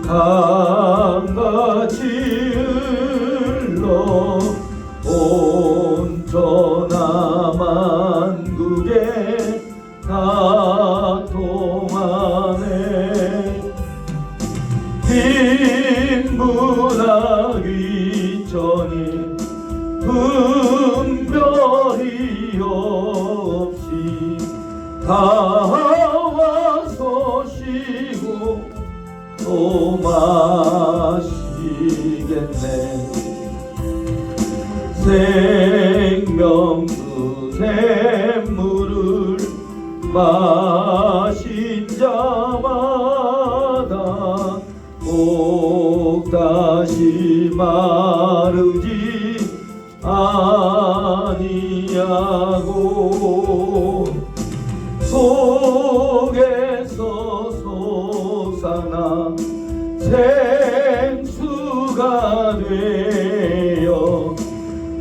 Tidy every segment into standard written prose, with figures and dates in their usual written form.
강같이 흘러 온전한 만국에 다 통하네. 빈문하기 전에 분별이 없이 다 와서 쉬고 또 마시겠네. 생명수 샘물을 마신 자마다 꼭 다시 마르지 아니하고 속에서 솟아나 생수가 되어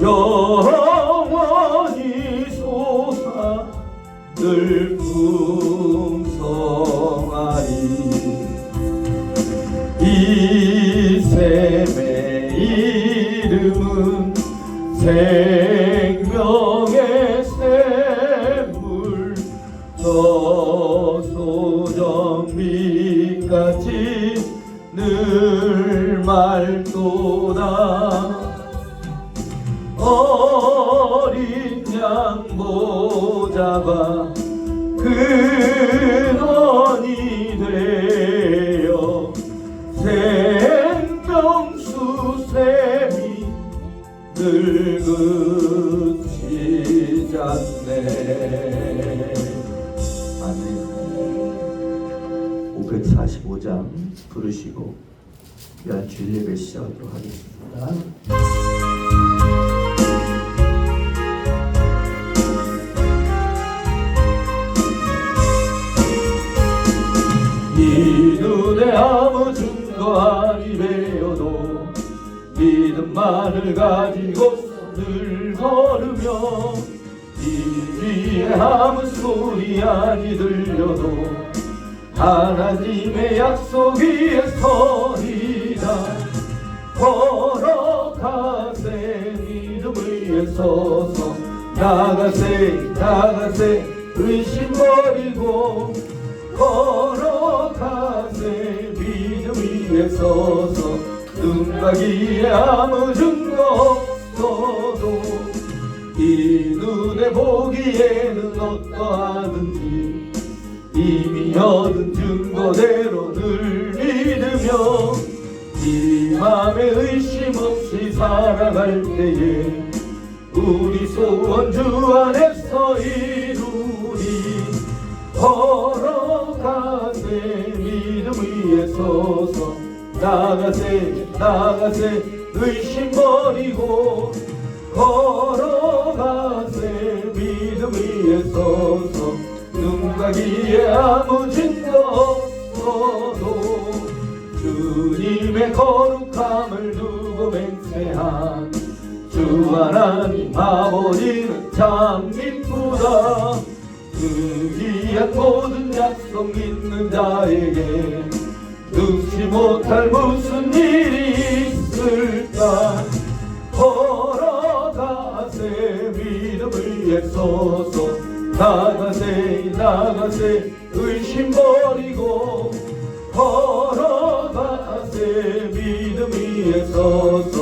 영원히 솟아 늘 풍성하리. 이 샘의 이름은 생명의 샘물, 저소정빛같이 늘 맑도다. 어린 양 모자가 근원이 되어 생명수 샘이 늘 그치지 않네. 아멘. 545장 부르시고 귀한 주일 예배 시작하도록 하겠습니다. 네 눈에 아무 증거 아니 배워도 믿음만을 가지고 늘 걸으며 네 귀에 아무 소리 아니 들려도 하나님의 약속 위에 서리라. 걸어가세 믿음 위에 서서 나가세 의심 버리고 걸어가세 믿음 위에 서서 눈 가기에 아무 증거 없어도 이 눈에 보기에는 어떠하든지 이미 얻은 증거대로 늘 믿으며 이 맘에 의심 없이 살아갈 때에 우리 소원 주 안에서 이루리. 걸어가세 믿음 위에 서서 나가세 의심 버리고 걸어가세 믿음 위에 서서 눈 가기에 아무 증거 없어도 주님의 거룩함을 두고 맹세한 주 하나님 아버지는 참 기쁘다. 그 귀한 모든 약속 믿는 자에게 능치 못할 무슨 일이 있을까. 걸어가세 믿음 위에 서서 나가세 의심 버리고 걸어가세 믿음 위에 서서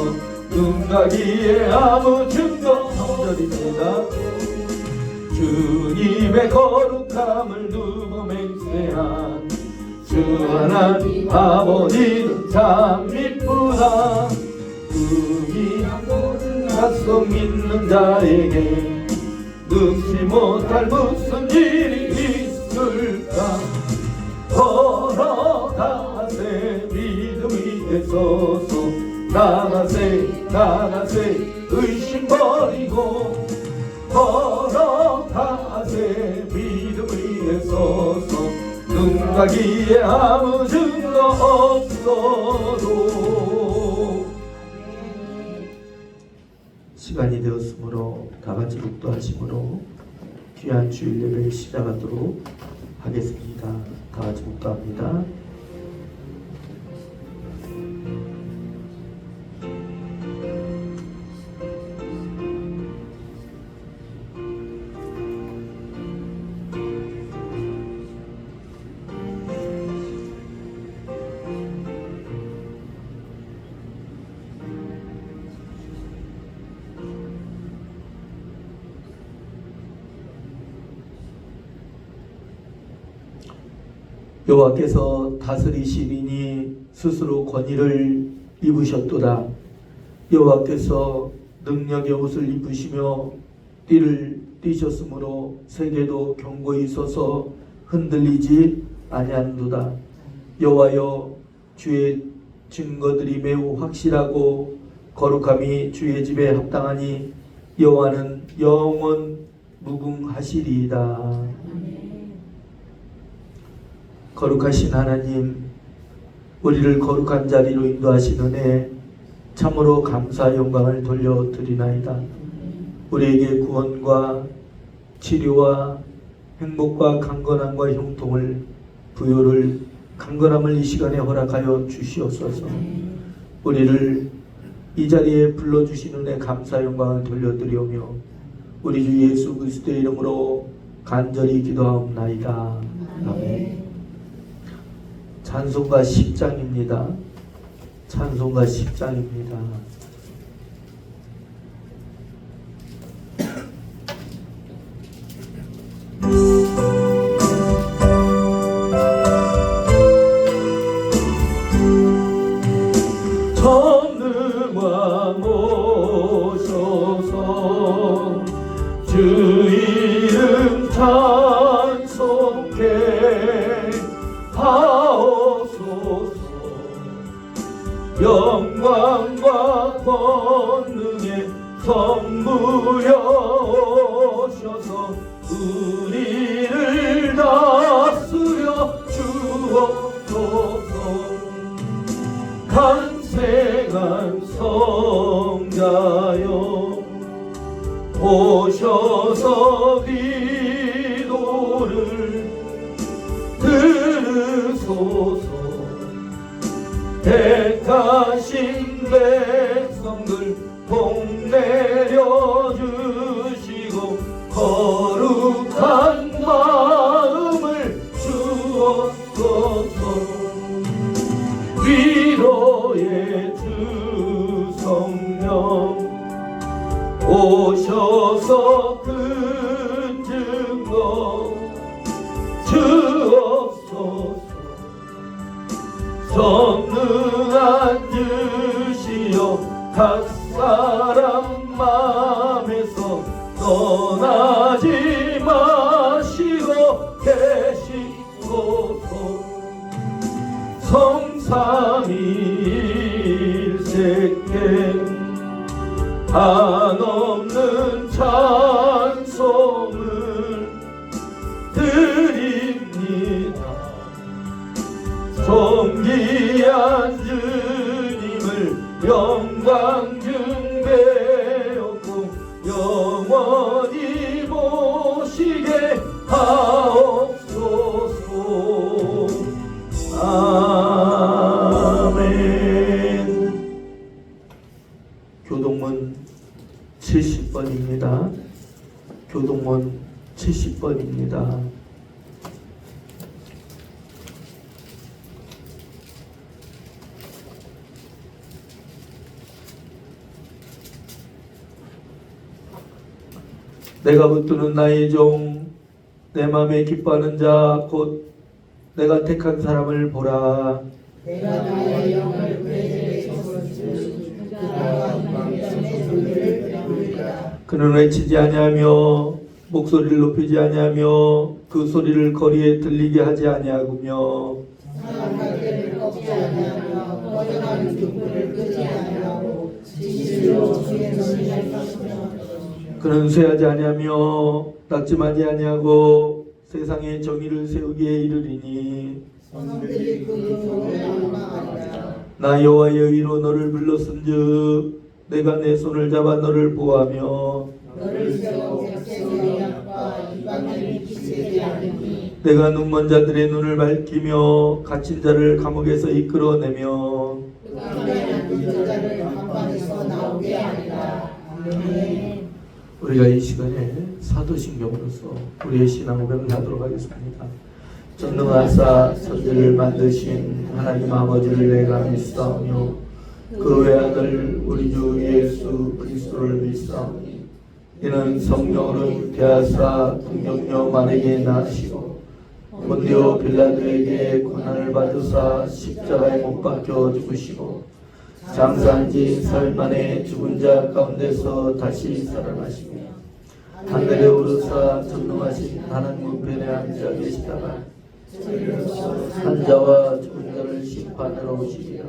눈 가기에 아무 증거. 3절입니다. 주님의 거룩함을 두고 맹세한 주 하나님 아버지는 참 미쁘다. 그 귀한 모든 약속 믿는 자에게 능치 못할 무슨 일이 있을까. 걸어가세 믿음 위에 서서 나가세 의심 버리고 걸어가세 믿음 위에 서서 눈 가기에 아무 증거 없어도. 시간이 되었으므로 다같이 묵도하심으로 귀한 주일 예배를 시작하도록 하겠습니다. 다같이 묵도합니다. 여호와께서 다스리시리니 스스로 권위를 입으셨도다. 여호와께서 능력의 옷을 입으시며 띠를 띠셨으므로 세계도 견고히 서서 흔들리지 아니하는도다. 여호와여, 주의 증거들이 매우 확실하고 거룩함이 주의 집에 합당하니 여호와는 영원 무궁하시리이다. 거룩하신 하나님, 우리를 거룩한 자리로 인도하시는 참으로 감사 영광을 돌려드리나이다. 우리에게 구원과 치료와 행복과 강건함과 형통을 부요를 강건함을 이 시간에 허락하여 주시옵소서. 우리를 이 자리에 불러주시는 감사 영광을 돌려드리오며 우리 주 예수 그리스도의 이름으로 간절히 기도하옵나이다. 아멘. 찬송가 10장입니다. 찬송가 10장입니다. 전능왕 오셔서 주 이름 찬송해 하옵소서. 영광과 권능의 선무여 오셔서 우리를 다스려 주옵소서. 간생한 성자여 오셔서 기도를 들으소서. 택하신 백성들 복 내려주시고 거룩한 마음을 주옵소서. 위로의 주 성령 오셔서 큰 증거 주옵소서. 선능한 주시여 각 사람 맘에서 떠나지 마시고 계시소서. 성삼위일체께 한없는 찬송을 드립니다. 존귀한 주님을 영광 중배였고 영원히 모시게 하옵소서. 아멘. 교동문 70번입니다. 교동문 70번입니다. 내가 붙드는 나의 종 내 맘에 기뻐하는 자 곧 내가 택한 사람을 보라. 내가 나의 영을 회개에서 주 그가 왕전의 소리를 들으리라. 그는 외치지 아니하며 목소리를 높이지 아니하며 그 소리를 거리에 들리게 하지 아니하구며 사랑할 때를 꺾지 아니하며 꺼져가는 등불을 끄지 아니하고 진실로 주의 너희를 사시며 그는 쇠하지 아니하며 낙심하지 아니하고 세상에 정의를 세우기에 이르리니 성들이 그 소리를 악망하리라. 나 여호와의 의로 너를 불렀은즉 내가 내 손을 잡아 너를 보호하며 너를 세워 백성의 약과 이방인이 기세지 않으니 내가 눈먼 자들의 눈을 밝히며 갇힌 자를 감옥에서 이끌어내며 깡대한 인자를 감방에서 나오게 하리라. 아멘. 우리가 이 시간에 사도신경으로서 우리의 신앙 고백을 하도록 하겠습니다. 전능하사 천지를 만드신 하나님 아버지를 내가 믿사오며 그 외아들 우리 주 예수 그리스도를 믿사오니 이는 성령으로 잉태하사 동정녀 마리아에게 낳으시고 본디오 빌라도에게 고난을 받으사 십자가에 못 박혀 죽으시고 장사한 지 사흘 만에 죽은 자 가운데서 다시 살아나시며 하늘에 오르사 전능하신 하나님 우편에 앉아 계시다가 산자와 죽은 자를 심판하러 오시리라.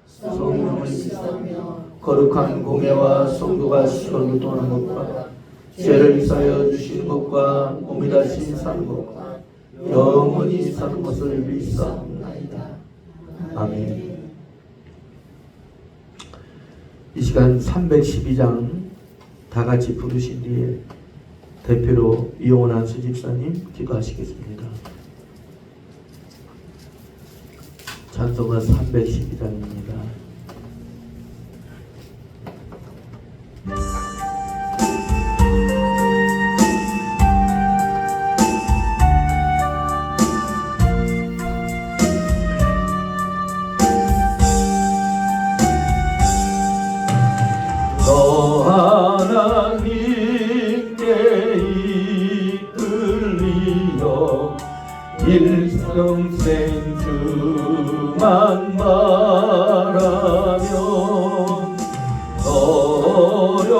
성령을 믿사오며 거룩한 공예와 성도가 시로를 도는 것과 죄를 사하여 주시는 것과 몸이 다시 사는 것과 영원히 사는 것을 믿사옵나이다. 아멘. 이 시간 312장 다 같이 부르신 뒤에 대표로 이용원 안수 집사님 기도하시겠습니다. 찬송가 312장입니다. 너 하나님께 이끌리어 일평생 주만 바라며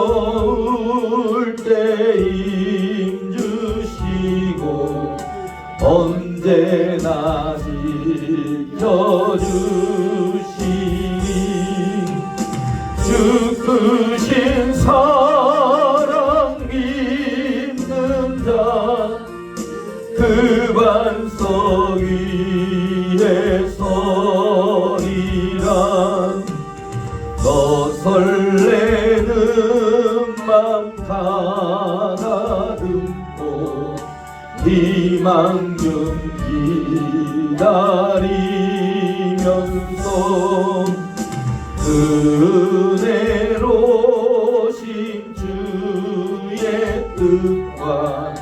어려울 때 힘주시고 언제나 지켜주시니 주 크신 사랑 믿는 자 그 반석 위에 서리라. 너 설레는 맘 가다듬고 희망 좀 기다리면서 은혜로신 주의 뜻과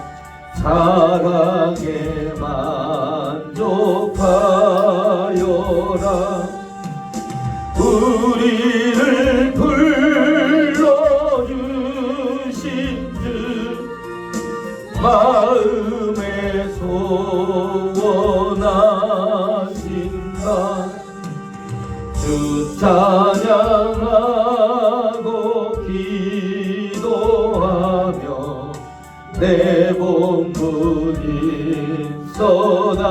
사랑에 만족하여라. 우리를 불러주신 주 마음에 소원하신다. 주 찬양하고 기도하며 내 본분이 써나라.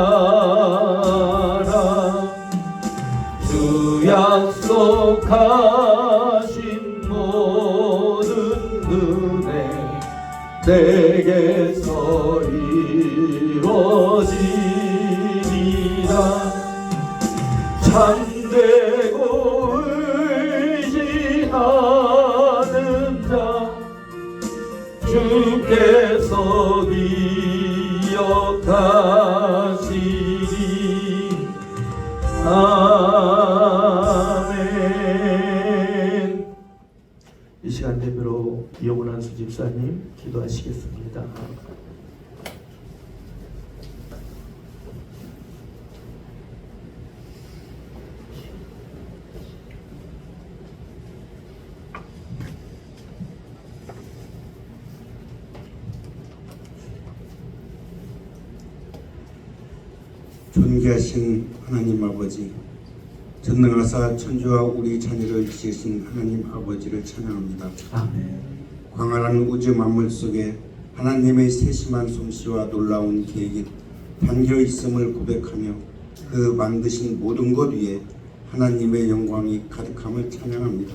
주 약속하신 모든 은혜 내게서 이루어지리라. 참되고 의지하는 자 주께서 기억하시리. 아멘. 이 시간 대표로 이용원 안수 집사님 기도하시겠습니다. 존귀하신 하나님 아버지, 전능하사 천주와 우리 자녀를 지으신 하나님 아버지를 찬양합니다. 아멘. 광활한 우주 만물 속에 하나님의 세심한 솜씨와 놀라운 계획이 담겨 있음을 고백하며 그 만드신 모든 것 위에 하나님의 영광이 가득함을 찬양합니다.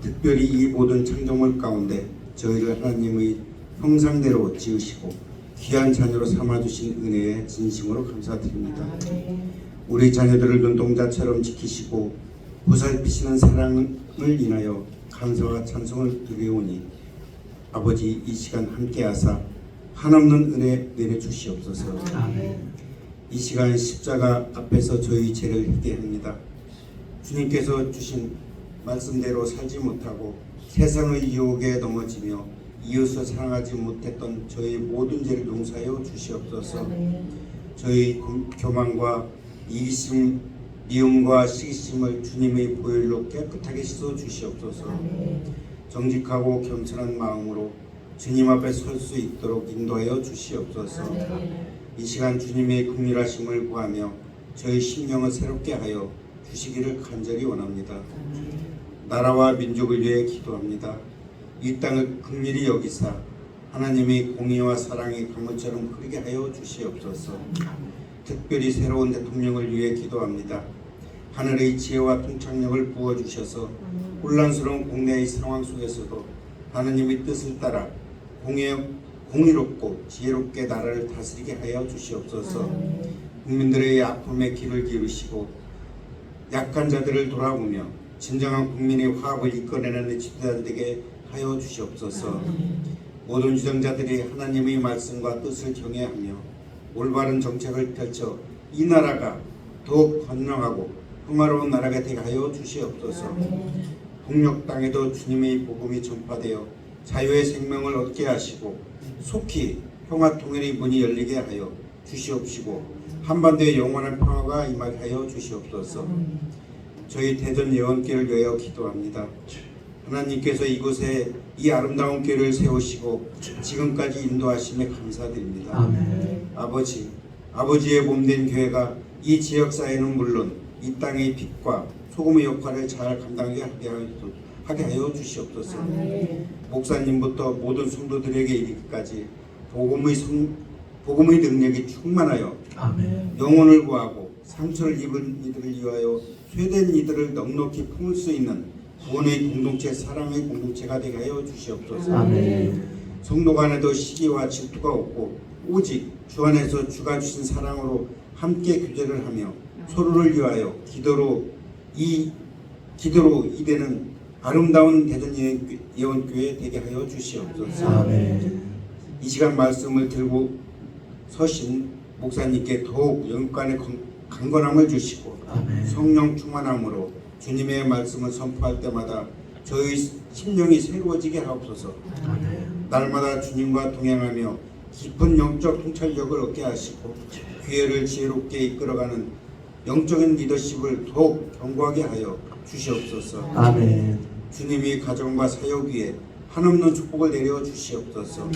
특별히 이 모든 창조물 가운데 저희를 하나님의 형상대로 지으시고 귀한 자녀로 삼아주신 은혜에 진심으로 감사드립니다. 우리 자녀들을 눈동자처럼 지키시고 보살피시는 사랑을 인하여 감사와 찬송을 드리오니 아버지 이 시간 함께하사 한없는 은혜 내려주시옵소서. 아멘. 이 시간 십자가 앞에서 저희 죄를 회개합니다. 주님께서 주신 말씀대로 살지 못하고 세상의 유혹에 넘어지며 이웃을 사랑하지 못했던 저희 모든 죄를 용서하여 주시옵소서. 저희 교만과 이기심, 미움과 시기심을 주님의 보혈로 깨끗하게 씻어 주시옵소서. 정직하고 겸손한 마음으로 주님 앞에 설 수 있도록 인도하여 주시옵소서. 이 시간 주님의 긍휼하심을 구하며 저희 심령을 새롭게 하여 주시기를 간절히 원합니다. 나라와 민족을 위해 기도합니다. 이 땅을 긍휼히 여기사 하나님의 공의와 사랑의 강물처럼 흐르게 하여 주시옵소서. 특별히 새로운 대통령을 위해 기도합니다. 하늘의 지혜와 통찰력을 부어주셔서 혼란스러운 국내의 상황 속에서도 하나님의 뜻을 따라 공의롭고 지혜롭게 나라를 다스리게 하여 주시옵소서. 국민들의 아픔에 귀를 기울이시고 약한 자들을 돌아보며 진정한 국민의 화합을 이끌어내는 지도자들 되게 하여 주시옵소서. 모든 지정자들이 하나님의 말씀과 뜻을 경외하며 올바른 정책을 펼쳐 이 나라가 더욱 번영하고 평화로운 나라가 되게 하여 주시옵소서. 북녘 땅에도 주님의 복음이 전파되어 자유의 생명을 얻게 하시고 속히 평화 통일의 문이 열리게 하여 주시옵시고 한반도의 영원한 평화가 임하게 하여 주시옵소서. 저희 대전 예언교회를 위하여 기도합니다. 하나님께서 이곳에 이 아름다운 교회를 세우시고 지금까지 인도하심에 감사드립니다. 아멘. 아버지의 몸된 교회가 이 지역사회는 물론 이 땅의 빛과 소금의 역할을 잘 감당하게 하게 하여 주시옵소서. 목사님부터 모든 성도들에게 이르기까지 복음의 능력이 충만하여 아멘. 영혼을 구하고 상처를 입은 이들을 위하여 쇠된 이들을 넉넉히 품을 수 있는 구원의 공동체, 사랑의 공동체가 되게 하여 주시옵소서. 아멘. 성도 간에도 시기와 질투가 없고 오직 주 안에서 주가 주신 사랑으로 함께 교제를 하며 서로를 위하여 기도로 이되는 아름다운 대전 예언교회 되게 하여 주시옵소서. 아멘. 이 시간 말씀을 들고 서신 목사님께 더욱 영육간의 강건함을 주시고 아멘. 성령 충만함으로 주님의 말씀을 선포할 때마다 저희 심령이 새로워지게 하옵소서. 아멘. 날마다 주님과 동행하며 깊은 영적 통찰력을 얻게 하시고 교회를 지혜롭게 이끌어가는 영적인 리더십을 더욱 견고하게 하여 주시옵소서. 아멘. 주님이 가정과 사역 위에 한없는 축복을 내려 주시옵소서.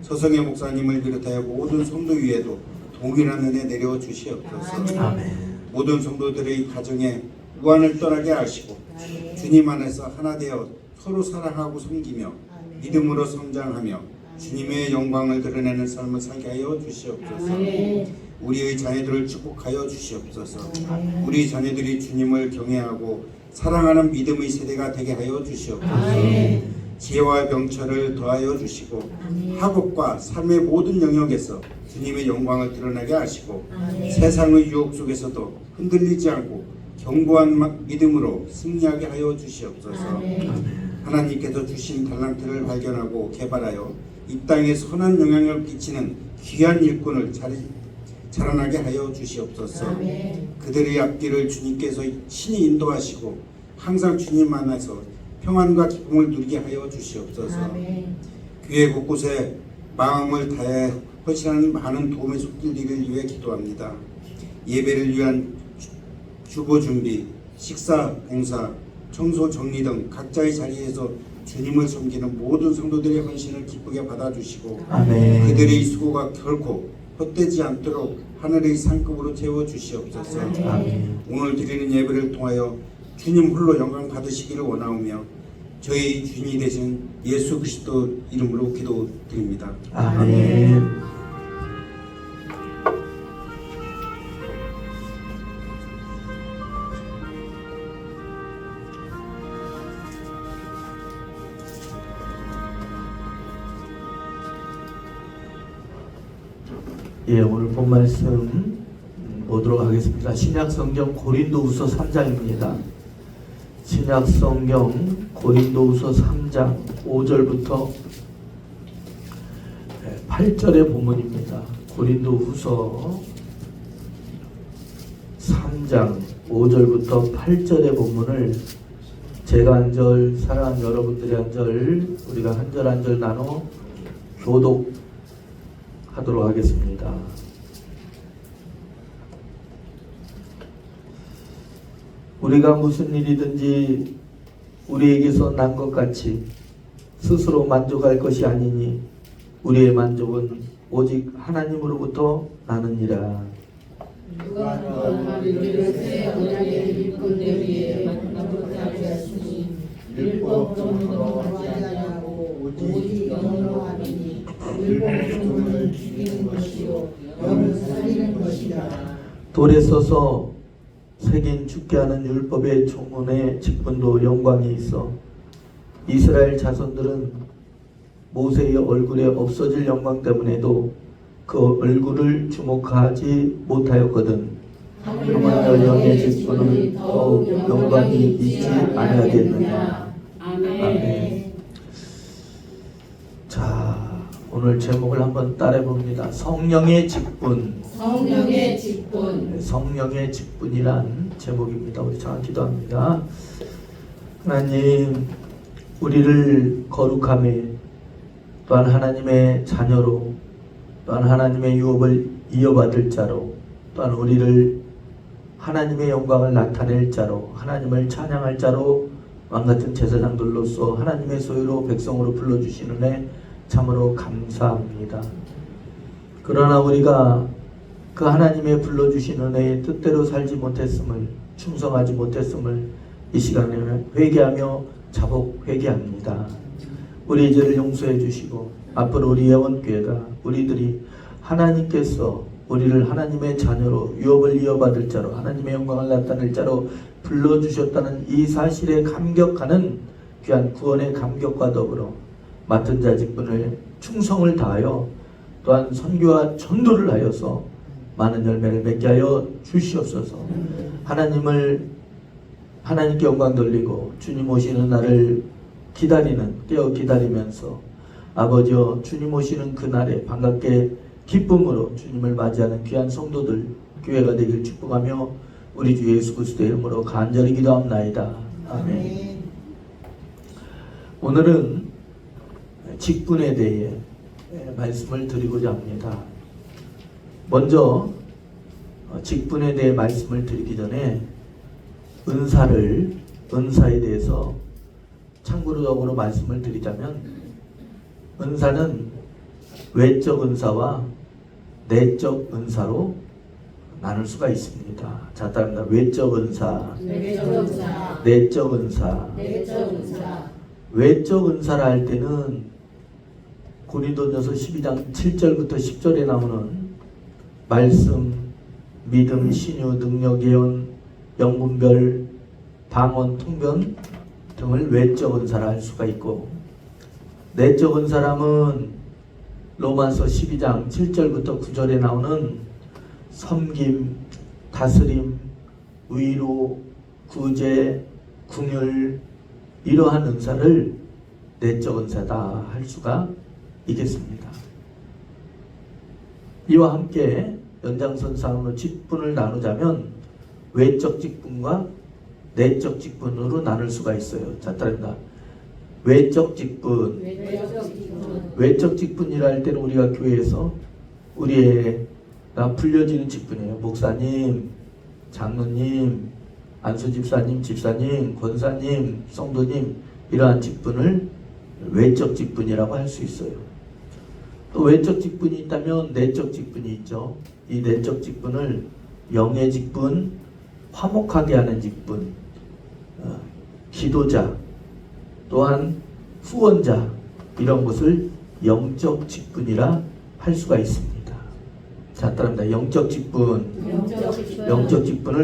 서성의 목사님을 비롯하여 모든 성도 위에도 동일한 은혜 내려 주시옵소서. 아멘. 모든 성도들의 가정에 무한을 떠나게 하시고 주님 안에서 하나 되어 서로 사랑하고 섬기며 믿음으로 성장하며 주님의 영광을 드러내는 삶을 살게 하여 주시옵소서. 우리의 자녀들을 축복하여 주시옵소서. 우리 자녀들이 주님을 경외하고 사랑하는 믿음의 세대가 되게 하여 주시옵소서. 지혜와 명철을 더하여 주시고 학업과 삶의 모든 영역에서 주님의 영광을 드러나게 하시고 세상의 유혹 속에서도 흔들리지 않고 견고한 믿음으로 승리하게 하여 주시옵소서. 하나님께서 주신 달란트를 발견하고 개발하여 이 땅에 선한 영향을 끼치는 귀한 일꾼을 자라나게 하여 주시옵소서. 그들의 앞길을 주님께서 친히 인도하시고 항상 주님 안에서 평안과 기쁨을 누리게 하여 주시옵소서. 교회 곳곳에 마음을 다해 헌신하는 많은 도움의 손길들을 위해 기도합니다. 예배를 위한 주보 준비, 식사, 봉사, 청소, 정리 등 각자의 자리에서 주님을 섬기는 모든 성도들의 헌신을 기쁘게 받아주시고 아멘. 그들의 수고가 결코 헛되지 않도록 하늘의 상급으로 채워 주시옵소서. 아멘. 오늘 드리는 예배를 통하여 주님 홀로 영광 받으시기를 원하오며 저희 주인이 되신 예수 그리스도 이름으로 기도드립니다. 아멘. 예, 오늘 본 말씀 보도록 하겠습니다. 신약성경 고린도후서 3장입니다. 신약성경 고린도후서 3장 5절부터 8절의 본문입니다. 고린도후서 3장 5절부터 8절의 본문을 제가 한 절, 사랑하는 여러분들이 한 절, 우리가 한 절 한 절 나눠 교독하도록 하겠습니다. 우리가 무슨 일이든지 우리에게서 난 것 같이 스스로 만족할 것이 아니니 우리의 만족은 오직 하나님으로부터 나느니라. 누가 또한 우리를 새 언약의 일꾼들 위에 못하게 하시니 율법 종으로 하지 아니하고 오직 영으로 하리니 율법 종은 죽이는 것이요 영은 살리는 것이라. 돌에 써서 새긴 죽게 하는 율법의 종문의 직분도 영광이 있어 이스라엘 자손들은 모세의 얼굴에 없어질 영광 때문에도 그 얼굴을 주목하지 못하였거든. 하물며 영의 직분은 더욱 영광이 있지 아니하겠느냐. 아멘. 자, 오늘 제목을 한번 따라해 봅니다. 성령의 직분. 성령의 직분. 성령의 직분이란 제목입니다. 우리 잘 기도합니다. 하나님, 우리를 거룩함에 또한 하나님의 자녀로 또한 하나님의 유업을 이어받을 자로 또한 우리를 하나님의 영광을 나타낼 자로 하나님을 찬양할 자로 왕같은 제사장들로서 하나님의 소유로 백성으로 불러주시는 애 참으로 감사합니다. 그러나 우리가 그 하나님의 불러주시는 애의 뜻대로 살지 못했음을 충성하지 못했음을 이 시간에 회개하며 자복 회개합니다. 우리 죄를 용서해 주시고 앞으로 우리 예원교회가 우리들이 하나님께서 우리를 하나님의 자녀로 유업을 이어받을 자로 하나님의 영광을 나타낼 자로 불러주셨다는 이 사실에 감격하는 귀한 구원의 감격과 더불어 맡은 자 직분을 충성을 다하여 또한 선교와 전도를 하여서 많은 열매를 맺게 하여 주시옵소서. 하나님께 영광 돌리고 주님 오시는 날을 깨어 기다리면서 아버지여 주님 오시는 그날에 반갑게 기쁨으로 주님을 맞이하는 귀한 성도들 교회가 되길 축복하며 우리 주 예수 그리스도의 이름으로 간절히 기도합나이다. 아멘. 오늘은 직분에 대해 말씀을 드리고자 합니다. 먼저 직분에 대해 말씀을 드리기 전에 은사에 대해서 참고적으로 말씀을 드리자면 은사는 외적 은사와 내적 은사로 나눌 수가 있습니다. 자, 따릅니다. 외적 은사, 내적 은사. 외적 은사를 할 때는 고린도전서 12장 7절부터 10절에 나오는 말씀, 믿음, 신유, 능력, 예언, 영분별, 방언, 통변 등을 외적 은사를 할 수가 있고 내적 은사람은 로마서 12장 7절부터 9절에 나오는 섬김, 다스림, 위로, 구제, 궁율 이러한 은사를 내적 은사다 할 수가 있겠습니다. 이와 함께 연장선상으로 직분을 나누자면 외적 직분과 내적 직분으로 나눌 수가 있어요. 자, 따릅니다. 외적 직분. 외적 직분이라 할 때는 우리가 교회에서 우리가 불려지는 직분이에요. 목사님, 장로님, 안수집사님, 집사님, 권사님, 성도님 이러한 직분을 외적 직분이라고 할 수 있어요. 또 외적 직분이 있다면 내적 직분이 있죠. 이 내적 직분을 영의 직분, 화목하게 하는 직분, 기도자, 또한 후원자 이런 것을 영적 직분이라 할 수가 있습니다. 자, 따릅니다. 영적 직분을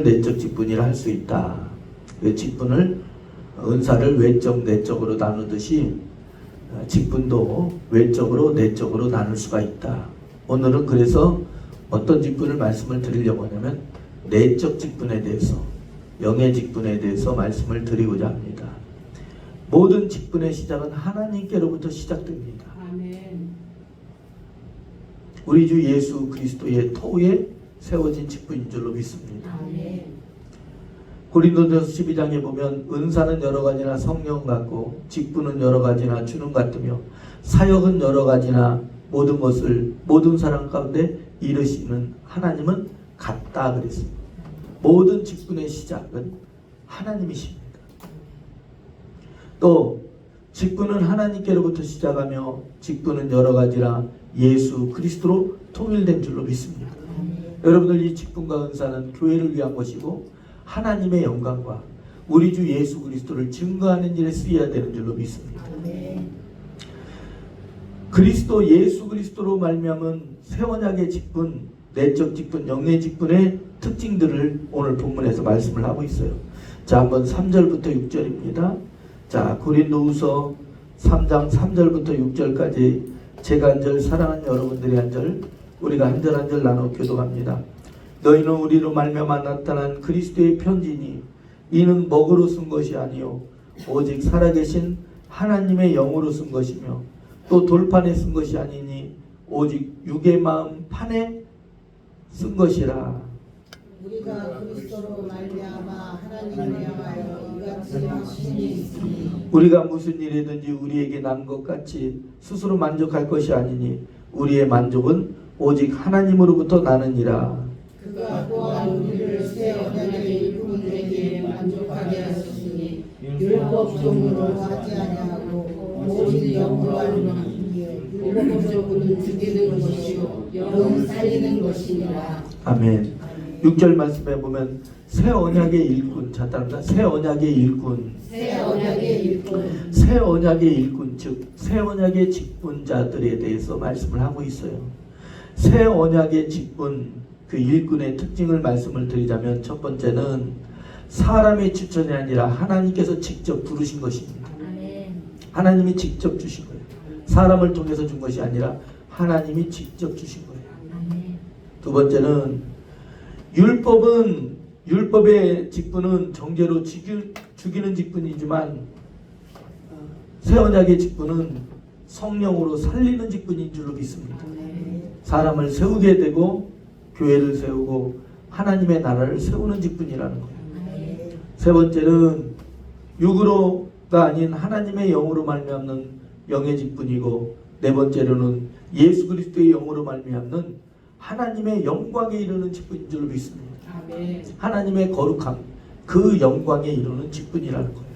내적 직분이라 할 수 있다. 직분을 은사를 외적, 내적으로 나누듯이 직분도 외적으로, 내적으로 나눌 수가 있다. 오늘은 그래서 어떤 직분을 말씀을 드리려고 하냐면 내적 직분에 대해서, 영의 직분에 대해서 말씀을 드리고자 합니다. 모든 직분의 시작은 하나님께로부터 시작됩니다. 아멘. 우리 주 예수 그리스도의 토에 세워진 직분인 줄로 믿습니다. 아멘. 고린도전서 12장에 보면 은사는 여러 가지나 성령 같고 직분은 여러 가지나 주는 같으며 사역은 여러 가지나 모든 사람 가운데 이르시는 하나님은 같다 그랬습니다. 모든 직분의 시작은 하나님이십니다. 또 직분은 하나님께로부터 시작하며 직분은 여러 가지나 예수 그리스도로 통일된 줄로 믿습니다. 여러분들 이 직분과 은사는 교회를 위한 것이고 하나님의 영광과 우리 주 예수 그리스도를 증거하는 일에 쓰여야 되는 줄로 믿습니다. 그리스도 예수 그리스도로 말미암은 새 언약의 직분, 내적 직분, 영의 직분의 특징들을 오늘 본문에서 말씀을 하고 있어요. 자, 한번 3절부터 6절입니다. 자, 고린도후서 3장 3절부터 6절까지 제가 한 절, 사랑하는 여러분들이 한 절, 우리가 한 절 한 절 나눠 교독합니다. 너희는 우리로 말미암아 나타난 그리스도의 편지니 이는 먹으로 쓴 것이 아니요 오직 살아계신 하나님의 영으로 쓴 것이며 또 돌판에 쓴 것이 아니니 오직 육의 마음 판에 쓴 것이라. 우리가 그리스도로 말미암아 하나님을 향하여 이같이 하신 일이 있으니 우리가 무슨 일이든지 우리에게 난 것 같이 스스로 만족할 것이 아니니 우리의 만족은 오직 하나님으로부터 나느니라. 그가 또한 우리를 새 언약의 일꾼들에게 만족하게 하시니 율법적으로 하지 아니하고 오직 영으로 하노니 율법적으로는 죽이는 것이요 영은 살리는 것이니라. 아멘. 6절 말씀에 보면 새 언약의 일꾼, 자 따릅니다. 새 언약의 일꾼, 새 언약의 일꾼, 새 언약의 일꾼, 즉 새 언약의 직분자들에 대해서 말씀을 하고 있어요. 새 언약의 직분, 그 일꾼의 특징을 말씀을 드리자면 첫 번째는 사람의 추천이 아니라 하나님께서 직접 부르신 것입니다. 하나님이 직접 주신 거예요. 사람을 통해서 준 것이 아니라 하나님이 직접 주신 거예요. 두 번째는 율법의 직분은 정죄로 죽이는 직분이지만 새 언약의 직분은 성령으로 살리는 직분인 줄로 믿습니다. 사람을 세우게 되고 교회를 세우고 하나님의 나라를 세우는 직분이라는 거예요. 세 번째는 육으로가 아닌 하나님의 영으로 말미암는 영의 직분이고, 네 번째로는 예수 그리스도의 영으로 말미암는 하나님의 영광에 이르는 직분인 줄로 믿습니다. 하나님의 거룩함, 그 영광에 이르는 직분이라는 거예요.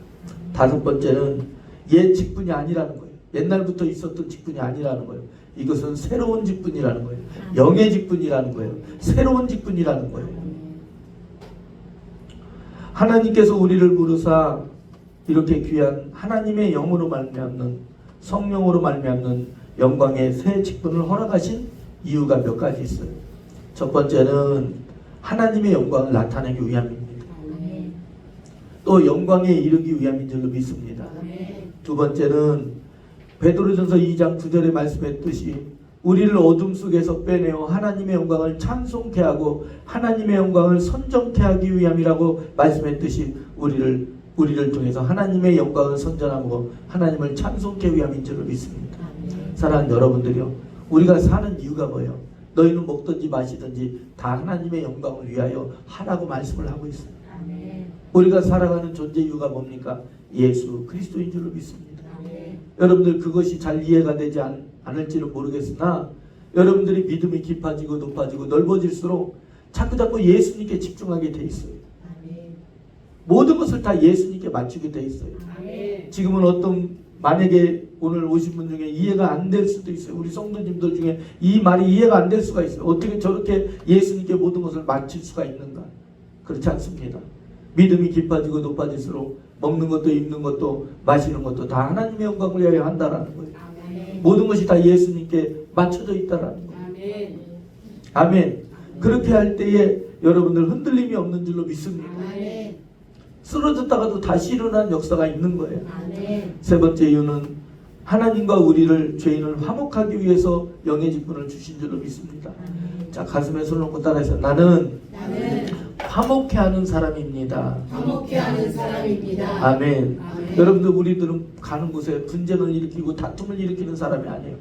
다섯 번째는 옛 직분이 아니라는 거예요. 옛날부터 있었던 직분이 아니라는 거예요. 이것은 새로운 직분이라는 거예요. 영의 직분이라는 거예요. 새로운 직분이라는 거예요. 하나님께서 우리를 부르사 이렇게 귀한 하나님의 영으로 말미암는, 성령으로 말미암는 영광의 새 직분을 허락하신 이유가 몇 가지 있어요. 첫 번째는 하나님의 영광을 나타내기 위함입니다. 또 영광에 이르기 위함인 줄로 믿습니다. 두 번째는 베드로전서 2장 9절에 말씀했듯이 우리를 어둠 속에서 빼내어 하나님의 영광을 찬송케 하고 하나님의 영광을 선정케 하기 위함이라고 말씀했듯이 우리를 통해서 하나님의 영광을 선전하고 하나님을 찬송케 위함인 줄로 믿습니다. 사랑하는 여러분들이요, 우리가 사는 이유가 뭐예요? 너희는 먹든지 마시든지 다 하나님의 영광을 위하여 하라고 말씀을 하고 있어요. 우리가 살아가는 존재 이유가 뭡니까? 예수 그리스도인 줄로 믿습니다. 여러분들 그것이 잘 이해가 되지 않을지는 모르겠으나 여러분들이 믿음이 깊어지고 높아지고 넓어질수록 자꾸 예수님께 집중하게 돼 있어요. 모든 것을 다 예수님께 맞추게 돼 있어요. 지금은 만약에 오늘 오신 분 중에 이해가 안 될 수도 있어요. 우리 성도님들 중에 이 말이 이해가 안 될 수가 있어요. 어떻게 저렇게 예수님께 모든 것을 맞출 수가 있는가? 그렇지 않습니다. 믿음이 깊어지고 높아질수록 먹는 것도 입는 것도 마시는 것도 다 하나님의 영광을 위하여 한다라는 거예요. 모든 것이 다 예수님께 맞춰져 있다라는 거예요. 아멘. 그렇게 할 때에 여러분들 흔들림이 없는 줄로 믿습니다. 쓰러졌다가도 다시 일어나는 역사가 있는 거예요. 세 번째 이유는 하나님과 우리를 죄인을 화목하기 위해서 영의 직분을 주신 줄로 믿습니다. 자, 가슴에 손을 얹고 따라해서 나는 화목해 하는 사람입니다. 화목해 하는 사람입니다. 아멘. 여러분들 우리들은 가는 곳에 분쟁을 일으키고 다툼을 일으키는 사람이 아니에요.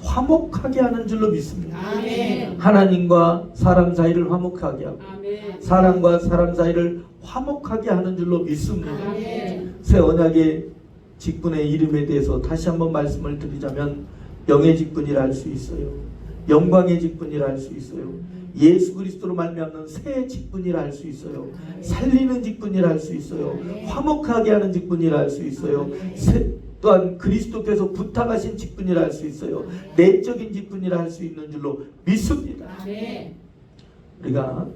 화목하게 하는 줄로 믿습니다. 아멘. 하나님과 사람 사이를 화목하게 하고 아멘. 사람과 사람 사이를 화목하게 하는 줄로 믿습니다. 아멘. 새 언약의 직분의 이름에 대해서 다시 한번 말씀을 드리자면 영의 직분이라 할 수 있어요. 영광의 직분이라 할 수 있어요. 예수 그리스도로 말미암는 새 직분이라 할 수 있어요. 살리는 직분이라 할 수 있어요. 화목하게 하는 직분이라 할 수 있어요. 또한 그리스도께서 부탁하신 직분이라 할 수 있어요. 내적인 직분이라 할 수 있는 줄로 믿습니다. 우리가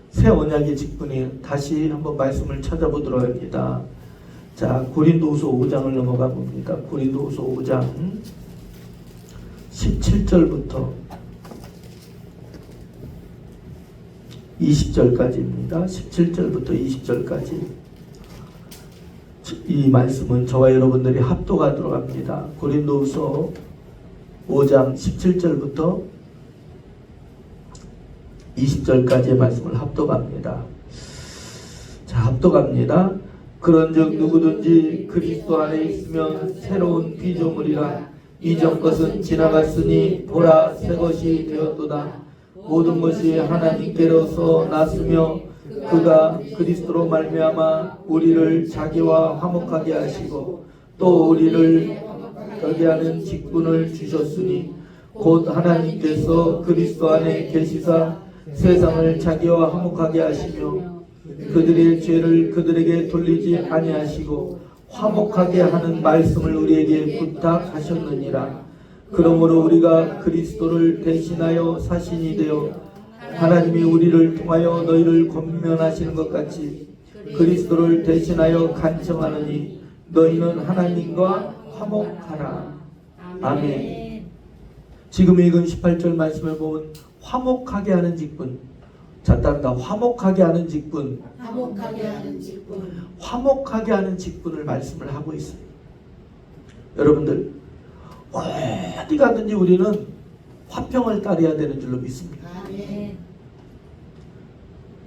새 언약의 직분이 다시 한번 말씀을 찾아보도록 합니다. 자, 고린도후서 5장을 넘어가 봅니다. 고린도후서 5장 17절부터 20절까지입니다. 17절부터 20절까지 이 말씀은 저와 여러분들이 합독하도록 합니다. 고린도후서 5장 17절부터 20절까지의 말씀을 합독합니다. 자, 합독합니다. 그런즉 누구든지 그리스도 안에 있으면 새로운 피조물이라. 이전 것은 지나갔으니 보라 새 것이 되었도다. 모든 것이 하나님께로서 났으며 그가 그리스도로 말미암아 우리를 자기와 화목하게 하시고 또 우리를 더게 하는 직분을 주셨으니 곧 하나님께서 그리스도 안에 계시사 세상을 자기와 화목하게 하시며 그들의 죄를 그들에게 돌리지 아니하시고 화목하게 하는 말씀을 우리에게 부탁하셨느니라. 그러므로 우리가 그리스도를 대신하여 사신이 되어 하나님이 우리를 통하여 너희를 권면하시는 것 같이 그리스도를 대신하여 간청하느니 너희는 하나님과 화목하라. 아멘. 지금 읽은 18절 말씀을 보면 화목하게 하는 직분. 자, 따른다. 화목하게 하는 직분. 화목하게 하는 직분. 화목하게 하는 직분을 말씀을 하고 있어요. 여러분들 어디 가든지 우리는 화평을 따라야 되는 줄로 믿습니다. 아멘.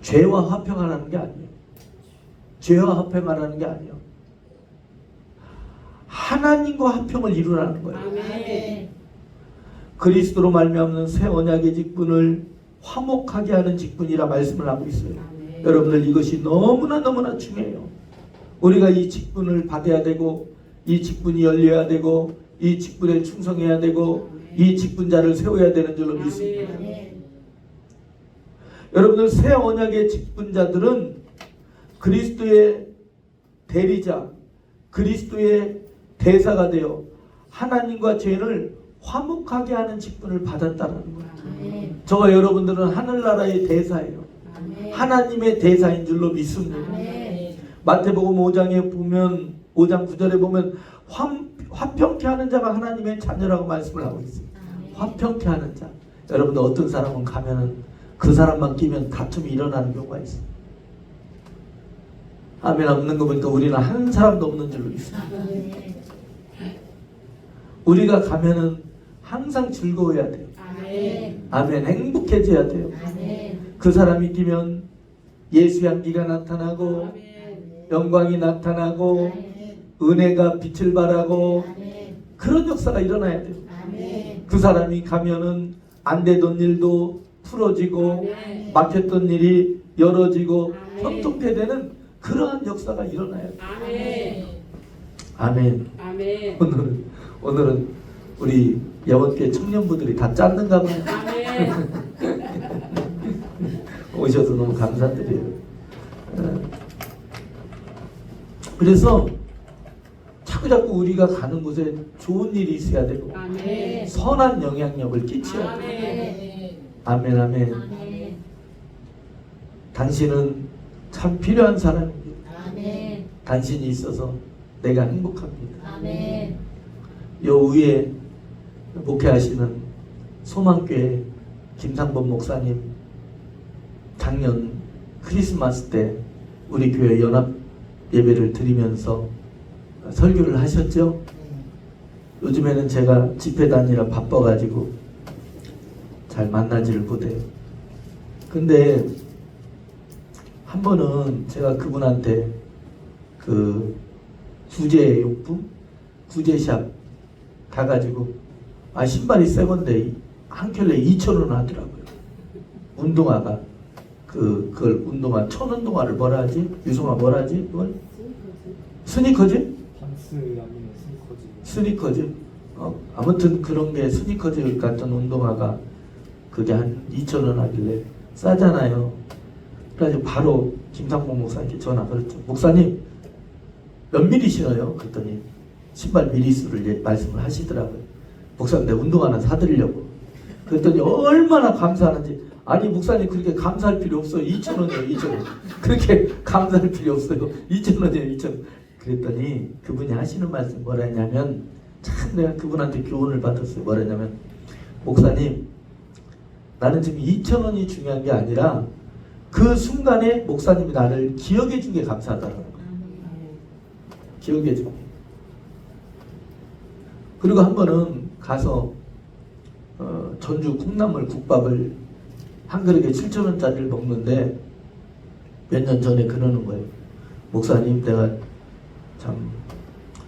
죄와 화평하라는 게 아니에요. 죄와 화평하라는 게 아니에요. 하나님과 화평을 이루라는 거예요. 아멘. 그리스도로 말미암는 새 언약의 직분을 화목하게 하는 직분이라 말씀을 하고 있어요. 아멘. 여러분들 이것이 너무나 중요해요. 우리가 이 직분을 받아야 되고 이 직분이 열려야 되고 이 직분에 충성해야 되고 이 직분자를 세워야 되는 줄로 믿습니다. 아멘. 여러분들 새 언약의 직분자들은 그리스도의 대리자, 그리스도의 대사가 되어 하나님과 죄인을 화목하게 하는 직분을 받았다는 거예요. 아멘. 저와 여러분들은 하늘나라의 대사예요. 아멘. 하나님의 대사인 줄로 믿습니다. 아멘. 마태복음 5장에 보면 5장 9절에 보면 화평케 하는 자가 하나님의 자녀라고 말씀을 하고 있습니다. 아멘. 화평케 하는 자. 여러분들 어떤 사람은 가면은 그 사람만 끼면 다툼이 일어나는 경우가 있어요. 아멘. 없는 거 보니까 우리는 한 사람도 없는 줄로 믿습니다. 아멘. 우리가 가면은 항상 즐거워야 돼요. 아멘. 아멘. 행복해져야 돼요. 아멘. 그 사람이 끼면 예수 향기가 나타나고 영광이 나타나고 아멘. 은혜가 빛을 발하고 아멘. 그런 역사가 일어나야 돼요. 아멘. 그 사람이 가면은 안 되던 일도 풀어지고 막혔던 일이 열어지고 형통되는 그러한 역사가 일어나야 돼요. 아멘. 아멘. 아멘. 오늘은 우리 영원교회 청년부들이 다 짰는가 봐요. 아멘. 오셔서 너무 감사드려요. 그래서 자꾸 우리가 가는 곳에 좋은 일이 있어야 되고 아멘. 선한 영향력을 끼쳐야 돼요. 아멘. 아멘 아멘. 아멘. 당신은 참 필요한 사람입니다. 아멘. 당신이 있어서 내가 행복합니다. 아멘. 요 위에 목회하시는 소망교회 김상범 목사님 작년 크리스마스 때 우리 교회 연합 예배를 드리면서 설교를 하셨죠. 요즘에는 제가 집회 다니라 바빠가지고 잘 만나지를 못해요. 근데 한 번은 제가 그분한테 그 구제용품, 구제샵 가가지고 신발이 새 건데 한 켤레 2,000원 하더라고요. 운동화가 그걸 운동화 천운동화를 뭐라 하지? 유성아 뭐라 하지? 그걸? 스니커즈? 반스 아니면 스니커즈. 스니커즈? 아무튼 그런 게 스니커즈 같은 운동화가 그게 한 2,000원 하길래 싸잖아요. 그래가지고 바로 김상봉 목사님께 전화 걸었죠. 목사님 몇 미리 신어요? 그랬더니 신발 미리수를 말씀을 하시더라고요. 목사님 내 운동화 하나 사드리려고. 그랬더니 얼마나 감사하는지 아니 목사님 그렇게 감사할 필요 없어요. 2,000원이에요. 2,000원. 그렇게 감사할 필요 없어요. 2,000원이에요. 2,000원. 그랬더니 그분이 하시는 말씀 뭐라 했냐면, 참 내가 그분한테 교훈을 받았어요. 뭐라 했냐면, 목사님 나는 지금 2,000원이 중요한 게 아니라 그 순간에 목사님이 나를 기억해 준 게 감사하다는 거예요. 기억해 준 게. 그리고 한 번은 가서 전주 콩나물 국밥을 한 그릇에 7,000원짜리를 먹는데 몇 년 전에 그러는 거예요. 목사님 내가 참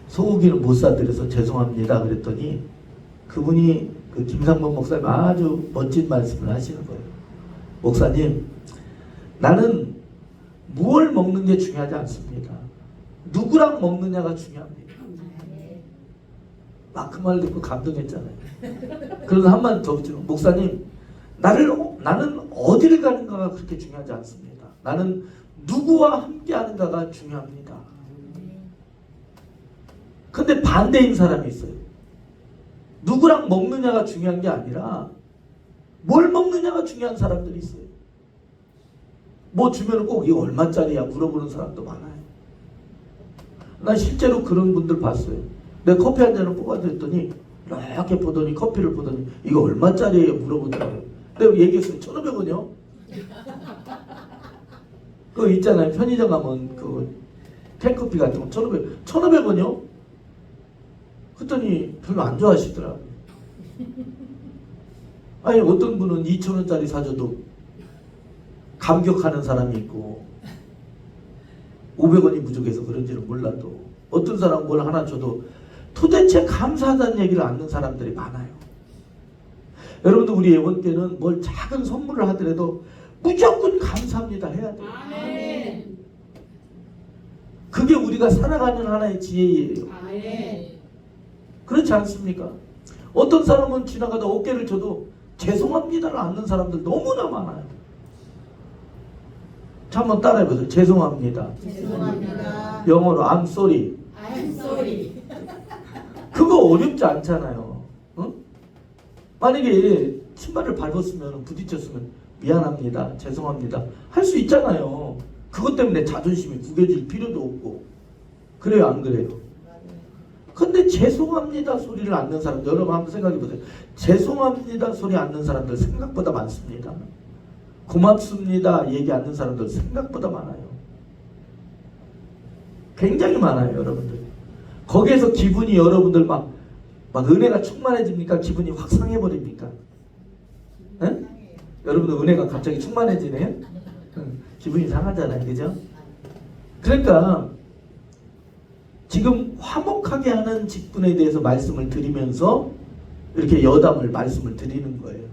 소고기를 못 사드려서 죄송합니다. 그랬더니 그분이 그 김상범 목사님 아주 멋진 말씀을 하시는 거예요. 목사님 나는 무얼 먹는 게 중요하지 않습니다. 누구랑 먹느냐가 중요합니다. 막 그 말 듣고 감동했잖아요. 그래서 한마디 더 붙이고, 목사님 나는 어디를 가는가가 그렇게 중요하지 않습니다. 나는 누구와 함께 하는가가 중요합니다. 근데 반대인 사람이 있어요. 누구랑 먹느냐가 중요한 게 아니라 뭘 먹느냐가 중요한 사람들이 있어요. 뭐 주면 꼭 이거 얼마짜리야 물어보는 사람도 많아요. 나 실제로 그런 분들 봤어요. 내가 커피 한 잔을 뽑아드렸더니 이렇게 보더니 커피를 보더니 이거 얼마짜리예요 물어보더라고요. 내가 얘기했어요. 1,500원이요. 그거 있잖아요. 편의점 가면 그 캔커피 같은 거 1,500원이요? 그랬더니 별로 안 좋아하시더라고요. 아니 어떤 분은 2,000원짜리 사줘도 감격하는 사람이 있고 500원이 부족해서 그런지는 몰라도 어떤 사람은 뭘 하나 줘도 도대체 감사하다는 얘기를 않는 사람들이 많아요. 여러분들 우리 예원 때는 뭘 작은 선물을 하더라도 무조건 감사합니다 해야 돼요. 아멘. 그게 우리가 살아가는 하나의 지혜예요. 아멘. 그렇지 않습니까? 어떤 사람은 지나가다 어깨를 쳐도 죄송합니다를 않는 사람들 너무나 많아요. 자, 한번 따라해보세요. 죄송합니다. 죄송합니다. 영어로 I'm sorry. I'm sorry. 그거 어렵지 않잖아요. 응? 만약에 신발을 밟았으면 부딪혔으면 미안합니다. 죄송합니다. 할 수 있잖아요. 그것 때문에 자존심이 구겨질 필요도 없고. 그래요 안 그래요? 근데 죄송합니다 소리를 않는 사람들 여러분 한번 생각해 보세요. 죄송합니다 소리 않는 사람들 생각보다 많습니다. 고맙습니다 얘기 않는 사람들 생각보다 많아요. 굉장히 많아요 여러분들. 거기에서 기분이 여러분들 막 은혜가 충만해집니까? 기분이 확 상해버립니까? 응? 여러분들 은혜가 갑자기 충만해지네요? 응. 기분이 상하잖아요 그죠? 그러니까 지금 화목하게 하는 직분에 대해서 말씀을 드리면서 이렇게 여담을 말씀을 드리는 거예요.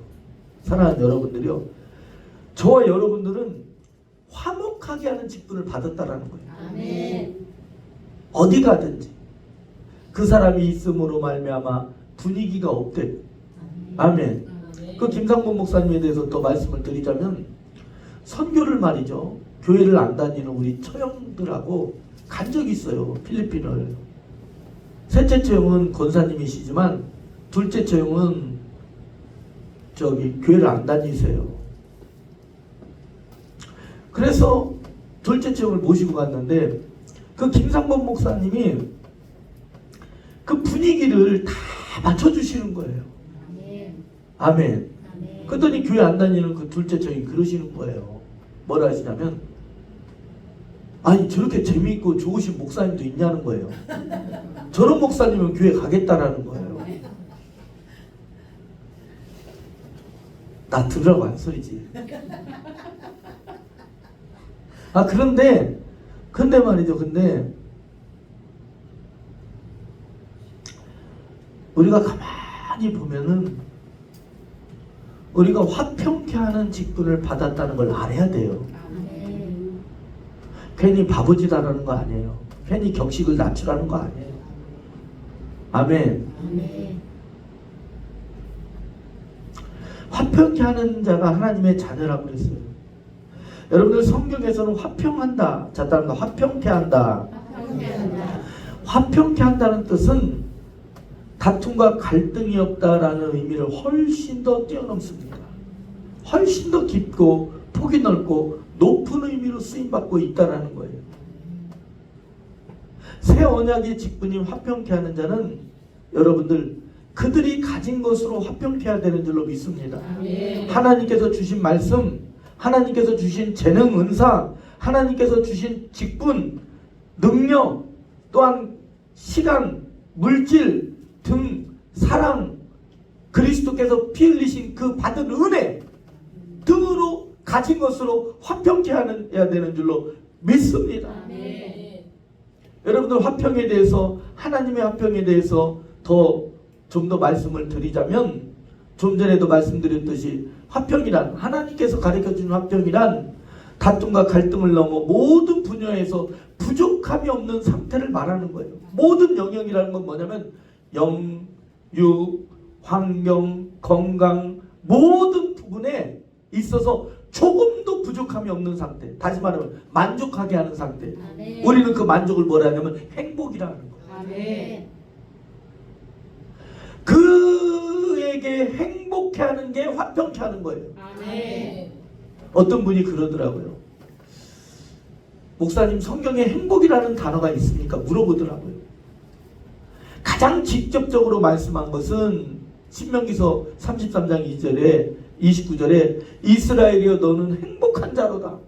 사랑하는 여러분들이요. 저와 여러분들은 화목하게 하는 직분을 받았다라는 거예요. 아멘. 어디 가든지 그 사람이 있음으로 말미암아 분위기가 없대. 아멘. 그 김상범 목사님에 대해서 또 말씀을 드리자면 선교를 말이죠. 교회를 안 다니는 우리 처형들하고 간 적이 있어요. 필리핀을. 셋째 처형은 권사님이시지만 둘째 처형은 교회를 안 다니세요. 그래서 둘째 처형을 모시고 갔는데 그 김상범 목사님이 그 분위기를 다 맞춰주시는 거예요. 아멘. 그랬더니 교회 안 다니는 그 둘째 처형이 그러시는 거예요. 뭐라 하시냐면 아니 저렇게 재미있고 좋으신 목사님도 있냐는 거예요. 저런 목사님은 교회 가겠다라는 거예요. 나 들으라고 한 소리지. 아 근데 말이죠. 근데 우리가 가만히 보면은 우리가 화평케 하는 직분을 받았다는 걸 알아야 돼요. 괜히 바보짓하라는 거 아니에요. 괜히 격식을 낮추라는 거 아니에요. 아멘. 화평케 하는 자가 하나님의 자녀라고 그랬어요. 여러분들 성경에서는 화평한다. 자, 다른 거 화평케 한다. 화평케 한다는 뜻은 다툼과 갈등이 없다라는 의미를 훨씬 더 뛰어넘습니다. 훨씬 더 깊고 폭이 넓고 높은 의미로 쓰임받고 있다라는 거예요. 새 언약의 직분이 화평케 하는 자는 여러분들 그들이 가진 것으로 화평케 해야 되는 줄로 믿습니다. 하나님께서 주신 말씀, 하나님께서 주신 재능, 은사, 하나님께서 주신 직분, 능력, 또한 시간, 물질 등 사랑, 그리스도께서 피 흘리신 그 받은 은혜 등으로 가진 것으로 화평케 해야 되는 줄로 믿습니다. 여러분들 화평에 대해서, 하나님의 화평에 대해서 좀 더 말씀을 드리자면, 좀 전에도 말씀드렸듯이 화평이란, 하나님께서 가르쳐준 화평이란 다툼과 갈등을 넘어 모든 분야에서 부족함이 없는 상태를 말하는 거예요. 모든 영역이라는 건 뭐냐면 영, 육, 환경, 건강 모든 부분에 있어서 조금도 부족함이 없는 상태, 다시 말하면 만족하게 하는 상태. 우리는 그 만족을 뭐라 하냐면 행복이라는 거예요. 그에게 행복해 하는 게 화평케 하는 거예요. 어떤 분이 그러더라고요. 목사님, 성경에 행복이라는 단어가 있습니까? 물어보더라고요. 가장 직접적으로 말씀한 것은 신명기서 33장 2절에 29절에 이스라엘이여 너는 행복한 자로다.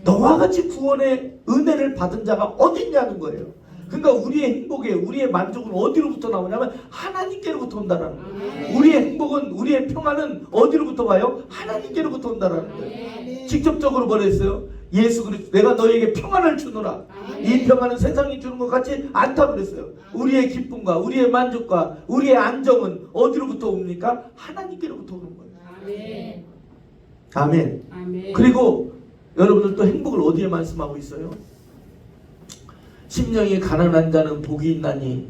너와 같이 구원의 은혜를 받은 자가 어디 있냐는 거예요. 그러니까 우리의 행복에, 우리의 만족은 어디로부터 나오냐면 하나님께로부터 온다라는 거예요. 우리의 행복은, 우리의 평안은 어디로부터 와요? 하나님께로부터 온다라는 거예요. 직접적으로 뭐랬어요? 예수 그리스도 내가 너에게 평안을 주노라. 이 평안은 세상이 주는 것 같지 않다고 그랬어요. 우리의 기쁨과 우리의 만족과 우리의 안정은 어디로부터 옵니까? 하나님께로부터 오는 거예요. 아멘. 그리고 여러분들 또 행복을 어디에 말씀하고 있어요? 심령이 가난한 자는 복이 있나니,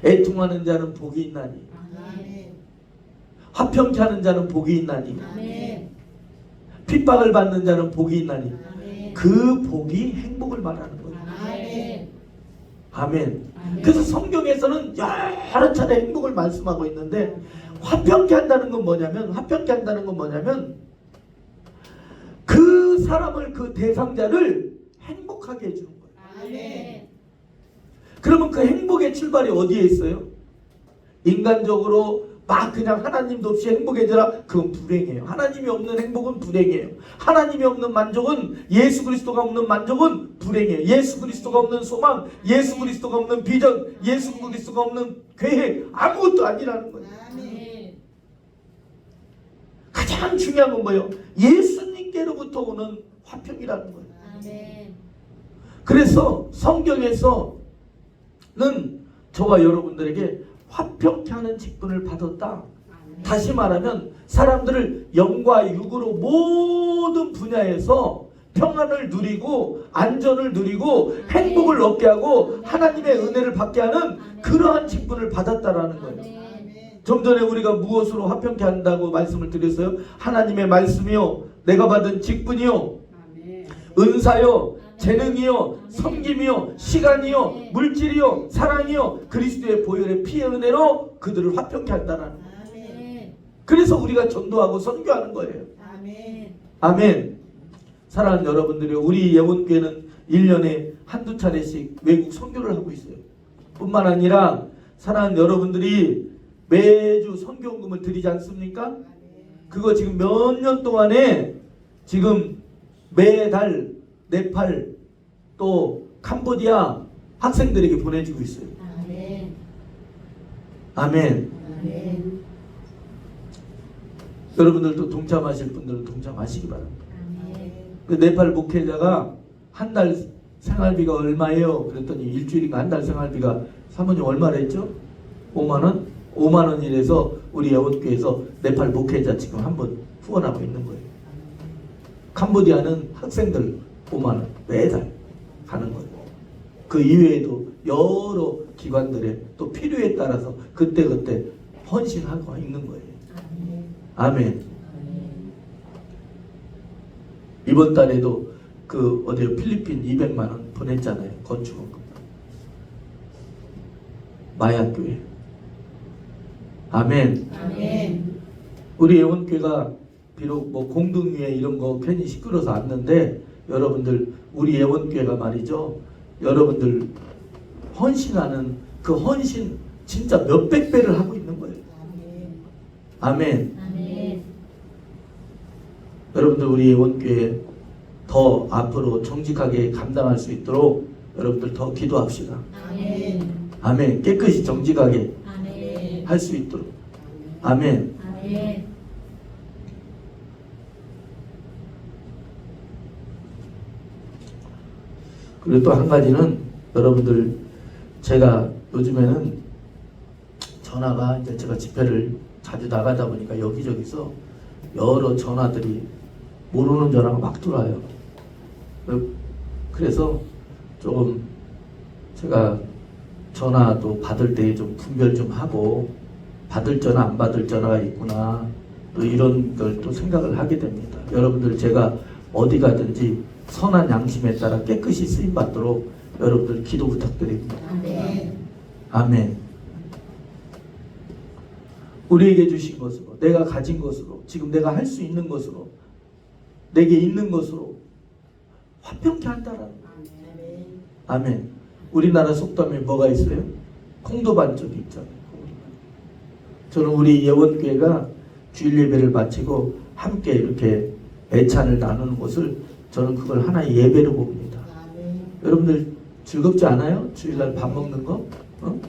애통하는 자는 복이 있나니, 화평케 하는 자는 복이 있나니, 핍박을 받는 자는 복이 있나니. 그 복이 행복을 말하는 거예요. 아멘. 그래서 성경에서는 여러 차례 행복을 말씀하고 있는데, 화평케 한다는 건 뭐냐면 그 사람을, 그 대상자를 행복하게 해주는 거예요. 그러면 그 행복의 출발이 어디에 있어요? 인간적으로 막 그냥 하나님도 없이 행복해져라? 그건 불행해요. 하나님이 없는 행복은 불행해요. 하나님이 없는 만족은, 예수 그리스도가 없는 만족은 불행해요. 예수 그리스도가 없는 소망, 예수 그리스도가 없는 비전, 예수 그리스도가 없는 계획, 아무것도 아니라는 거예요. 가장 중요한 건 뭐예요? 예수님께로부터 오는 화평이라는 거예요. 그래서 성경에서는 저와 여러분들에게 화평케 하는 직분을 받았다. 다시 말하면 사람들을 영과 육으로 모든 분야에서 평안을 누리고 안전을 누리고 행복을 얻게 하고 하나님의 은혜를 받게 하는 그러한 직분을 받았다라는 거예요. 좀 전에 우리가 무엇으로 화평케 한다고 말씀을 드렸어요? 하나님의 말씀이요, 내가 받은 직분이요, 은사요, 재능이요, 섬김이요, 시간이요, 물질이요, 사랑이요, 그리스도의 보혈의 피의 은혜로 그들을 화평케 한다는 거예요. 그래서 우리가 전도하고 선교하는 거예요. 아멘. 사랑하는 여러분들이, 우리 예원교회는 1년에 한두 차례씩 외국 선교를 하고 있어요. 뿐만 아니라 사랑하는 여러분들이 매주 선교헌금을 드리지 않습니까? 그거 지금 몇 년 동안에 지금 매달 네팔 또 캄보디아 학생들에게 보내주고 있어요. 아멘. 여러분들도 동참하실 분들은 동참하시기 바랍니다. 그 네팔 목회자가 한 달 생활비가 얼마예요? 그랬더니 일주일인가 한 달 생활비가 사모님 얼마나 했죠? 5만원? 5만원이라서 우리 예원교회에서 네팔 목회자 지금 한번 후원하고 있는 거예요. 캄보디아는 학생들 5만원 매달 하는 거예요. 그 이외에도 여러 기관들의 또 필요에 따라서 그때그때 헌신하고 있는 거예요. 아멘. 이번 달에도 그 어디요, 필리핀 200만원 보냈잖아요. 건축원금. 마약교회. 아멘. 우리 예원교회가 비록 뭐 공동위에 이런 거 괜히 시끄러워서 왔는데 여러분들 우리 예원교회가 말이죠. 여러분들 헌신하는 그 헌신 진짜 몇백 배를 하고 있는 거예요. 아멘. 아멘. 여러분들 우리 예원교회 더 앞으로 정직하게 감당할 수 있도록 여러분들 더 기도합시다. 아멘. 아멘. 깨끗이 정직하게 아멘. 할 수 있도록. 아멘. 아멘. 그리고 또 한 가지는 여러분들 제가 요즘에는 전화가 이제 제가 집회를 자주 나가다 보니까 여기저기서 여러 전화들이 모르는 전화가 막 들어와요. 그래서 조금 제가 전화도 받을 때 좀 분별 좀 하고 받을 전화 안 받을 전화가 있구나 또 이런 걸 또 생각을 하게 됩니다. 여러분들 제가 어디 가든지 선한 양심에 따라 깨끗이 쓰임 받도록 여러분들 기도 부탁드립니다. 아멘. 아멘. 우리에게 주신 것으로 내가 가진 것으로 지금 내가 할 수 있는 것으로 내게 있는 것으로 화평케 한다라는 거예요. 아멘. 우리나라 속담에 뭐가 있어요? 콩도 반쪽이 있잖아요. 저는 우리 예원교회가 주일 예배를 마치고 함께 이렇게 애찬을 나누는 것을 저는 그걸 하나의 예배로 봅니다. 여러분들 즐겁지 않아요? 주일날 밥 먹는 거?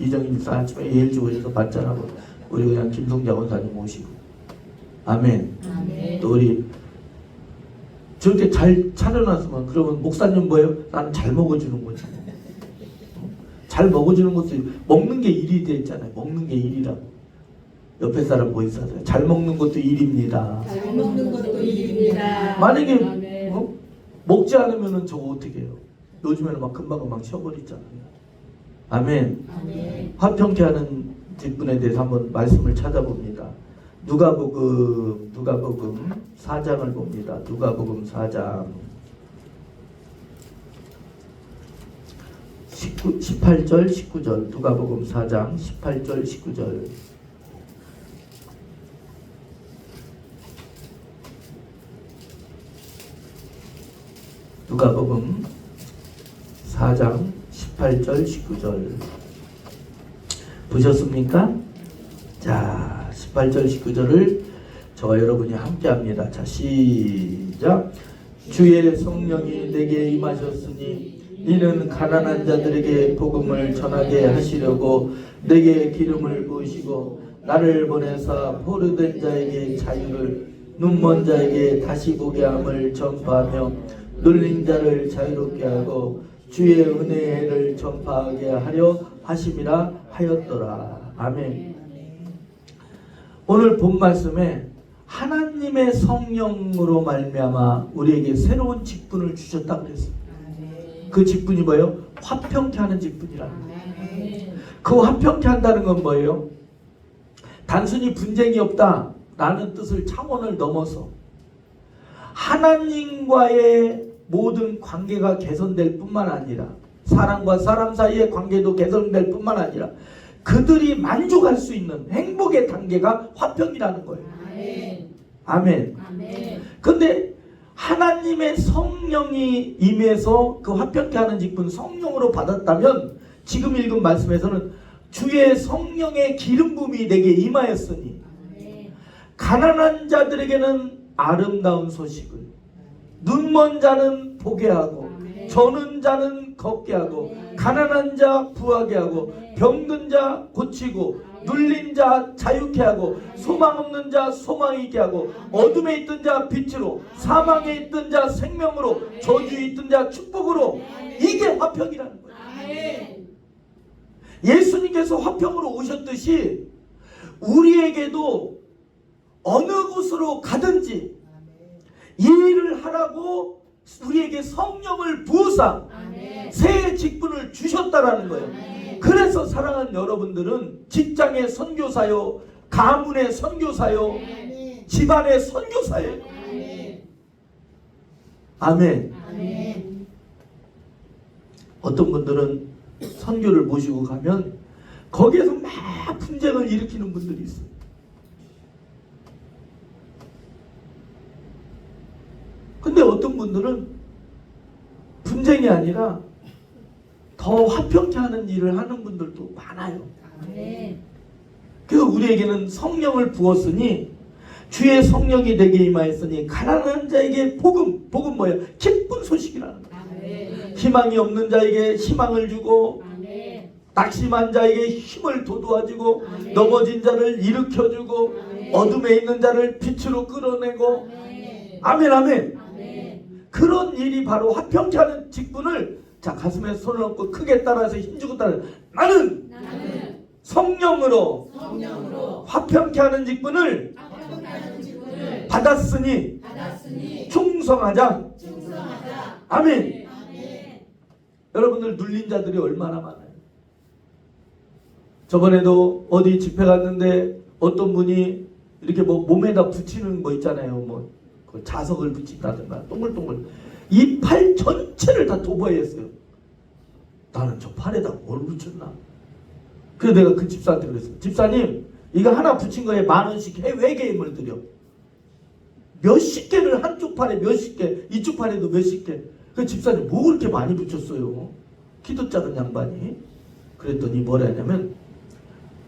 이정인 집사 아침에 예일주에서 받잖아요. 우리 그냥 김성자 원사님 모시고. 아멘. 아멘. 또 우리 저렇게 잘 차려놨으면 그러면 목사님 뭐예요? 나는 잘 먹어주는 거지. 잘 먹어주는 것도 먹는 게 일이 돼 있잖아요. 먹는 게 일이라고. 옆에 사람 뭐 있어요? 잘 먹는 것도 일입니다. 잘 먹는 것도 일입니다. 만약에 먹지 않으면은 저거 어떻게 해요? 요즘에는 막 금방금방 쉬어버리잖아요. 아멘. 아멘. 화평케 하는 직분에 대해서 한번 말씀을 찾아봅니다. 누가복음 4장을 봅니다. 누가복음 4장 18절 19절 누가복음 4장 18절 19절 누가복음 4장 18절 19절 보셨습니까? 자 18절 19절을 저와 여러분이 함께 합니다. 자 시작. 주의 성령이 내게 임하셨으니 이는 가난한 자들에게 복음을 전하게 하시려고 내게 기름을 부으시고 나를 보내사 포로된 자에게 자유를 눈먼 자에게 다시 보게 함을 전파하며 눌린 자를 자유롭게 하고 주의 은혜의 해를 전파하게 하려 하심이라 하였더라. 아멘. 오늘 본 말씀에 하나님의 성령으로 말미암아 우리에게 새로운 직분을 주셨다고 그랬어요. 그 직분이 뭐예요? 화평케 하는 직분이라는 거예요. 그 화평케 한다는 건 뭐예요? 단순히 분쟁이 없다라는 뜻을 차원을 넘어서 하나님과의 모든 관계가 개선될 뿐만 아니라 사람과 사람 사이의 관계도 개선될 뿐만 아니라 그들이 만족할 수 있는 행복의 단계가 화평이라는 거예요. 아멘. 아멘. 근데 하나님의 성령이 임해서 그 화평케 하는 직분 성령으로 받았다면 지금 읽은 말씀에서는 주의 성령의 기름 부음이 내게 임하였으니 가난한 자들에게는 아름다운 소식을 눈먼 자는 보게 하고 저는 자는 걷게 하고 가난한 자 부하게 하고 병든 자 고치고 눌린 자 자유케 하고 소망 없는 자 소망 있게 하고 어둠에 있던 자 빛으로 사망에 있던 자 생명으로 저주에 있던 자 축복으로 이게 화평이라는 거예요. 예수님께서 화평으로 오셨듯이 우리에게도 어느 곳으로 가든지 이 일을 하라고 우리에게 성령을 부으사 새 직분을 주셨다라는 거예요. 그래서 사랑하는 여러분들은 직장의 선교사요, 가문의 선교사요, 집안의 선교사예요. 아멘. 어떤 분들은 선교를 모시고 가면 거기에서 막 분쟁을 일으키는 분들이 있어요. 분들은 분쟁이 아니라 더 화평케 하는 일을 하는 분들도 많아요. 아멘. 그래서 우리에게는 성령을 부었으니 주의 성령이 내게 임하였으니 가난한 자에게 복음 뭐예요? 기쁜 소식이라는 거예요. 아멘. 희망이 없는 자에게 희망을 주고 아멘. 낙심한 자에게 힘을 돋워주고 아멘. 넘어진 자를 일으켜주고 아멘. 어둠에 있는 자를 빛으로 끌어내고 아멘. 아멘 아멘. 아멘. 그런 일이 바로 화평케 하는 직분을 자 가슴에 손을 얹고 크게 따라서 힘주고 따라 나는 나는 성령으로 성령으로 화평케 하는 직분을 화평케 하는 직분을 받았으니 받았으니 충성하자. 충성하자. 아멘. 아멘. 여러분들 눌린 자들이 얼마나 많아요. 저번에도 어디 집회 갔는데 어떤 분이 이렇게 뭐 몸에다 붙이는 거 있잖아요. 뭐 그 자석을 붙인다든가 동글동글 이 팔 전체를 다 도보했어요. 나는 저 팔에다 뭘 붙였나? 그래서 내가 그 집사한테 그랬어요. 집사님 이거 하나 붙인 거에 10,000원씩 회계임을 드려. 몇십 개를 한쪽 팔에 몇십 개 이쪽 팔에도 몇십 개. 그 집사님 뭐 그렇게 많이 붙였어요? 키도 작은 양반이. 그랬더니 뭐라 했냐면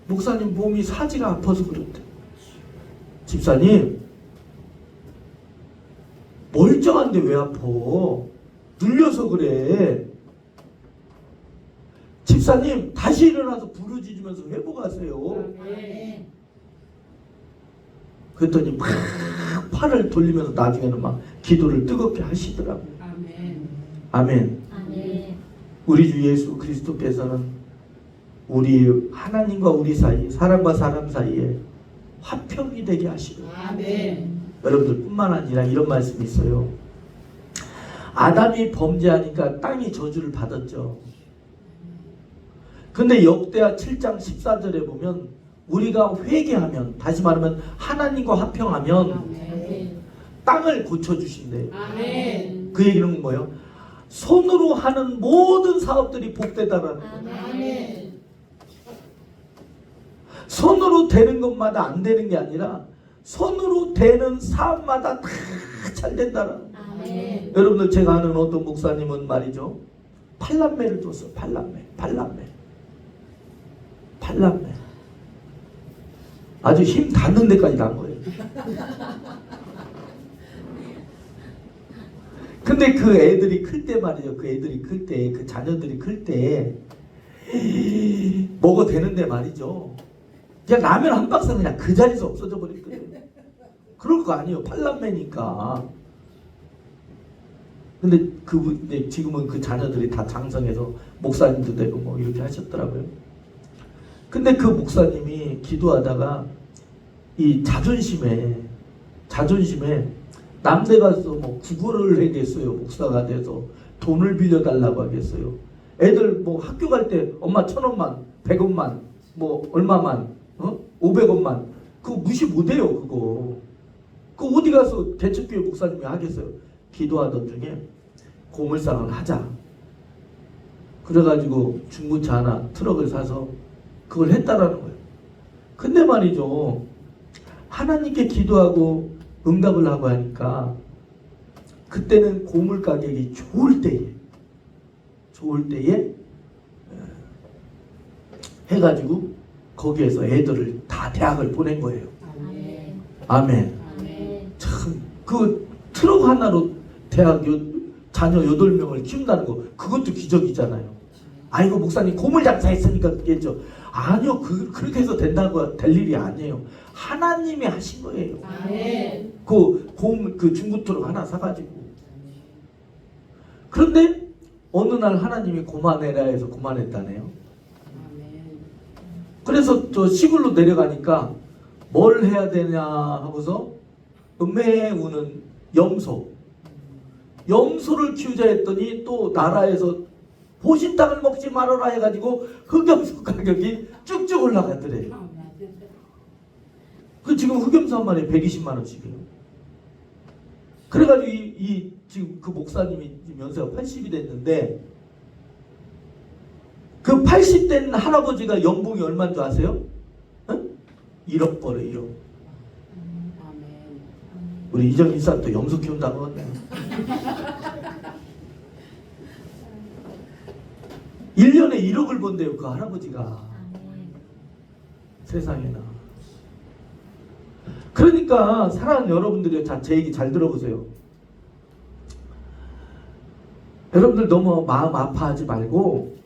목사님 몸이 사지가 아파서 그랬대. 집사님 멀쩡한데 왜 아파? 눌려서 그래. 집사님 다시 일어나서 부르짖으면서 회복하세요. 아멘. 그랬더니 막 팔을 돌리면서 나중에는 막 기도를 뜨겁게 하시더라고요. 아멘. 아멘. 아멘. 우리 주 예수 그리스도께서는 우리 하나님과 우리 사이, 사람과 사람 사이에 화평이 되게 하시고 아멘. 여러분들 뿐만 아니라 이런 말씀이 있어요. 아담이 범죄하니까 땅이 저주를 받았죠. 근데 역대하 7장 14절에 보면 우리가 회개하면, 다시 말하면 하나님과 화평하면 아멘. 땅을 고쳐주신대요. 아멘. 그 얘기는 뭐예요? 손으로 하는 모든 사업들이 복되다라는 거예요. 아멘. 손으로 되는 것마다 안 되는 게 아니라 손으로 되는 사업마다 다 잘 된다라는 거예요. 아멘. 여러분들 제가 아는 어떤 목사님은 말이죠. 팔남매를 뒀어. 팔남매. 아주 힘 닿는 데까지 난 거예요. 근데 그 애들이 클 때 말이죠. 그 자녀들이 클 때 먹어 되는데 말이죠. 그냥 라면 한 박스 그냥 그 자리에서 없어져 버릴 거예요. 그럴 거 아니에요. 팔남매니까. 근데 지금은 그 자녀들이 다 장성해서 목사님도 되고 뭐 이렇게 하셨더라고요. 근데 그 목사님이 기도하다가 이 자존심에 남대 가서 뭐 구걸을 하겠어요. 목사가 돼서 돈을 빌려달라고 하겠어요. 애들 뭐 학교 갈 때 엄마 1,000원만 100원만 뭐 얼마만 500원만 그거 무시 못해요. 그거 어디 가서 개척교회 목사님이 하겠어요. 기도하던 중에 고물상을 하자. 그래가지고 중고차 하나 트럭을 사서 그걸 했다라는 거예요. 근데 말이죠. 하나님께 기도하고 응답을 하고 하니까 그때는 고물 가격이 좋을 때에 해가지고 거기에서 애들을 다 대학을 보낸 거예요. 아멘. 아멘. 아멘. 참 그 트럭 하나로 대학 자녀 8명을 키운다는 거 그것도 기적이잖아요. 아이고 목사님 고물 장사했으니까 그겠죠. 아니요. 그렇게 해서 된다고 될 일이 아니에요. 하나님이 하신 거예요. 아멘. 그 중고 트럭 하나 사가지고. 그런데 어느 날 하나님이 고만해라 해서 고만했다네요. 아멘. 그래서 저 시골로 내려가니까 뭘 해야 되냐 하고서 음매에 우는 염소를 키우자 했더니 또 나라에서 보신 땅을 먹지 말아라 해가지고 흑염소 가격이 쭉쭉 올라가더래요. 그 지금 흑염소 한 마리에 120만 원씩이에요. 그래가지고 지금 그 목사님이 지금 연세가 80이 됐는데 그 80된 할아버지가 연봉이 얼마인 줄 아세요? 응? 1억 벌어요. 1억. 우리 이정희 사람도 염소 키운다고 하네. (1년에) 1억을 번대요 그 할아버지가. 세상에나. 그러니까 사랑하는 여러분들이 제 얘기 잘 들어보세요. 여러분들 너무 마음 아파하지 말고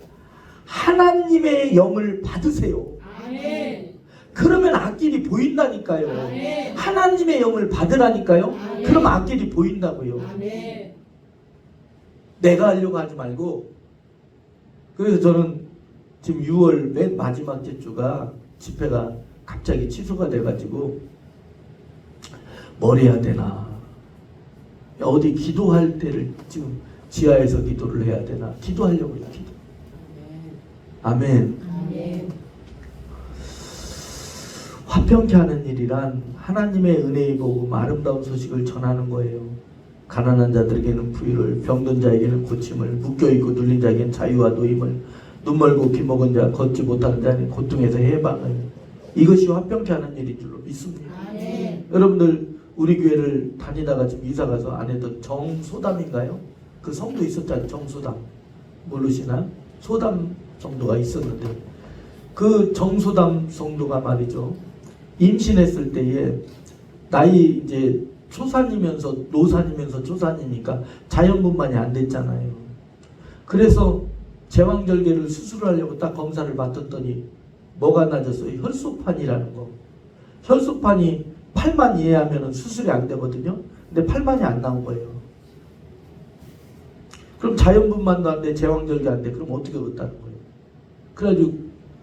하나님의 영을 받으세요. 아멘. 그러면 앞길이 보인다니까요. 아멘. 하나님의 영을 받으라니까요. 아멘. 그럼 앞길이 보인다고요. 아멘. 내가 하려고 하지 말고. 그래서 저는 지금 6월 맨 마지막 주가 집회가 갑자기 취소가 돼가지고 뭘 해야 되나, 어디 기도할 때를 지금 지하에서 기도를 해야 되나, 기도하려고 해요. 기도. 아멘. 아멘. 화평케 하는 일이란 하나님의 은혜의 복음, 아름다운 소식을 전하는 거예요. 가난한 자들에게는 부유를, 병든 자에게는 고침을, 묶여있고 눌린 자에게는 자유와 노임을, 눈멀고 귀먹은 자, 걷지 못하는 자는 고통에서 해방을. 이것이 화평케 하는 일인 줄로 믿습니다. 아멘. 여러분들 우리 교회를 다니다가 지금 이사가서 안에도 정소담인가요? 그 성도 있었잖아요. 정소담 모르시나? 소담 성도가 있었는데 그 정소담 성도가 말이죠, 임신했을 때에 나이 이제 초산이면서 노산이면서 초산이니까 자연분만이 안 됐잖아요. 그래서 제왕절개를 수술하려고 딱 검사를 받았더니 뭐가 낮았어요? 혈소판이라는 거. 혈소판이 8만 이하면 수술이 안 되거든요. 근데 8만이 안 나온 거예요. 그럼 자연분만도 안 돼, 제왕절개 안 돼. 그럼 어떻게 얻었다는 거예요? 그래가지고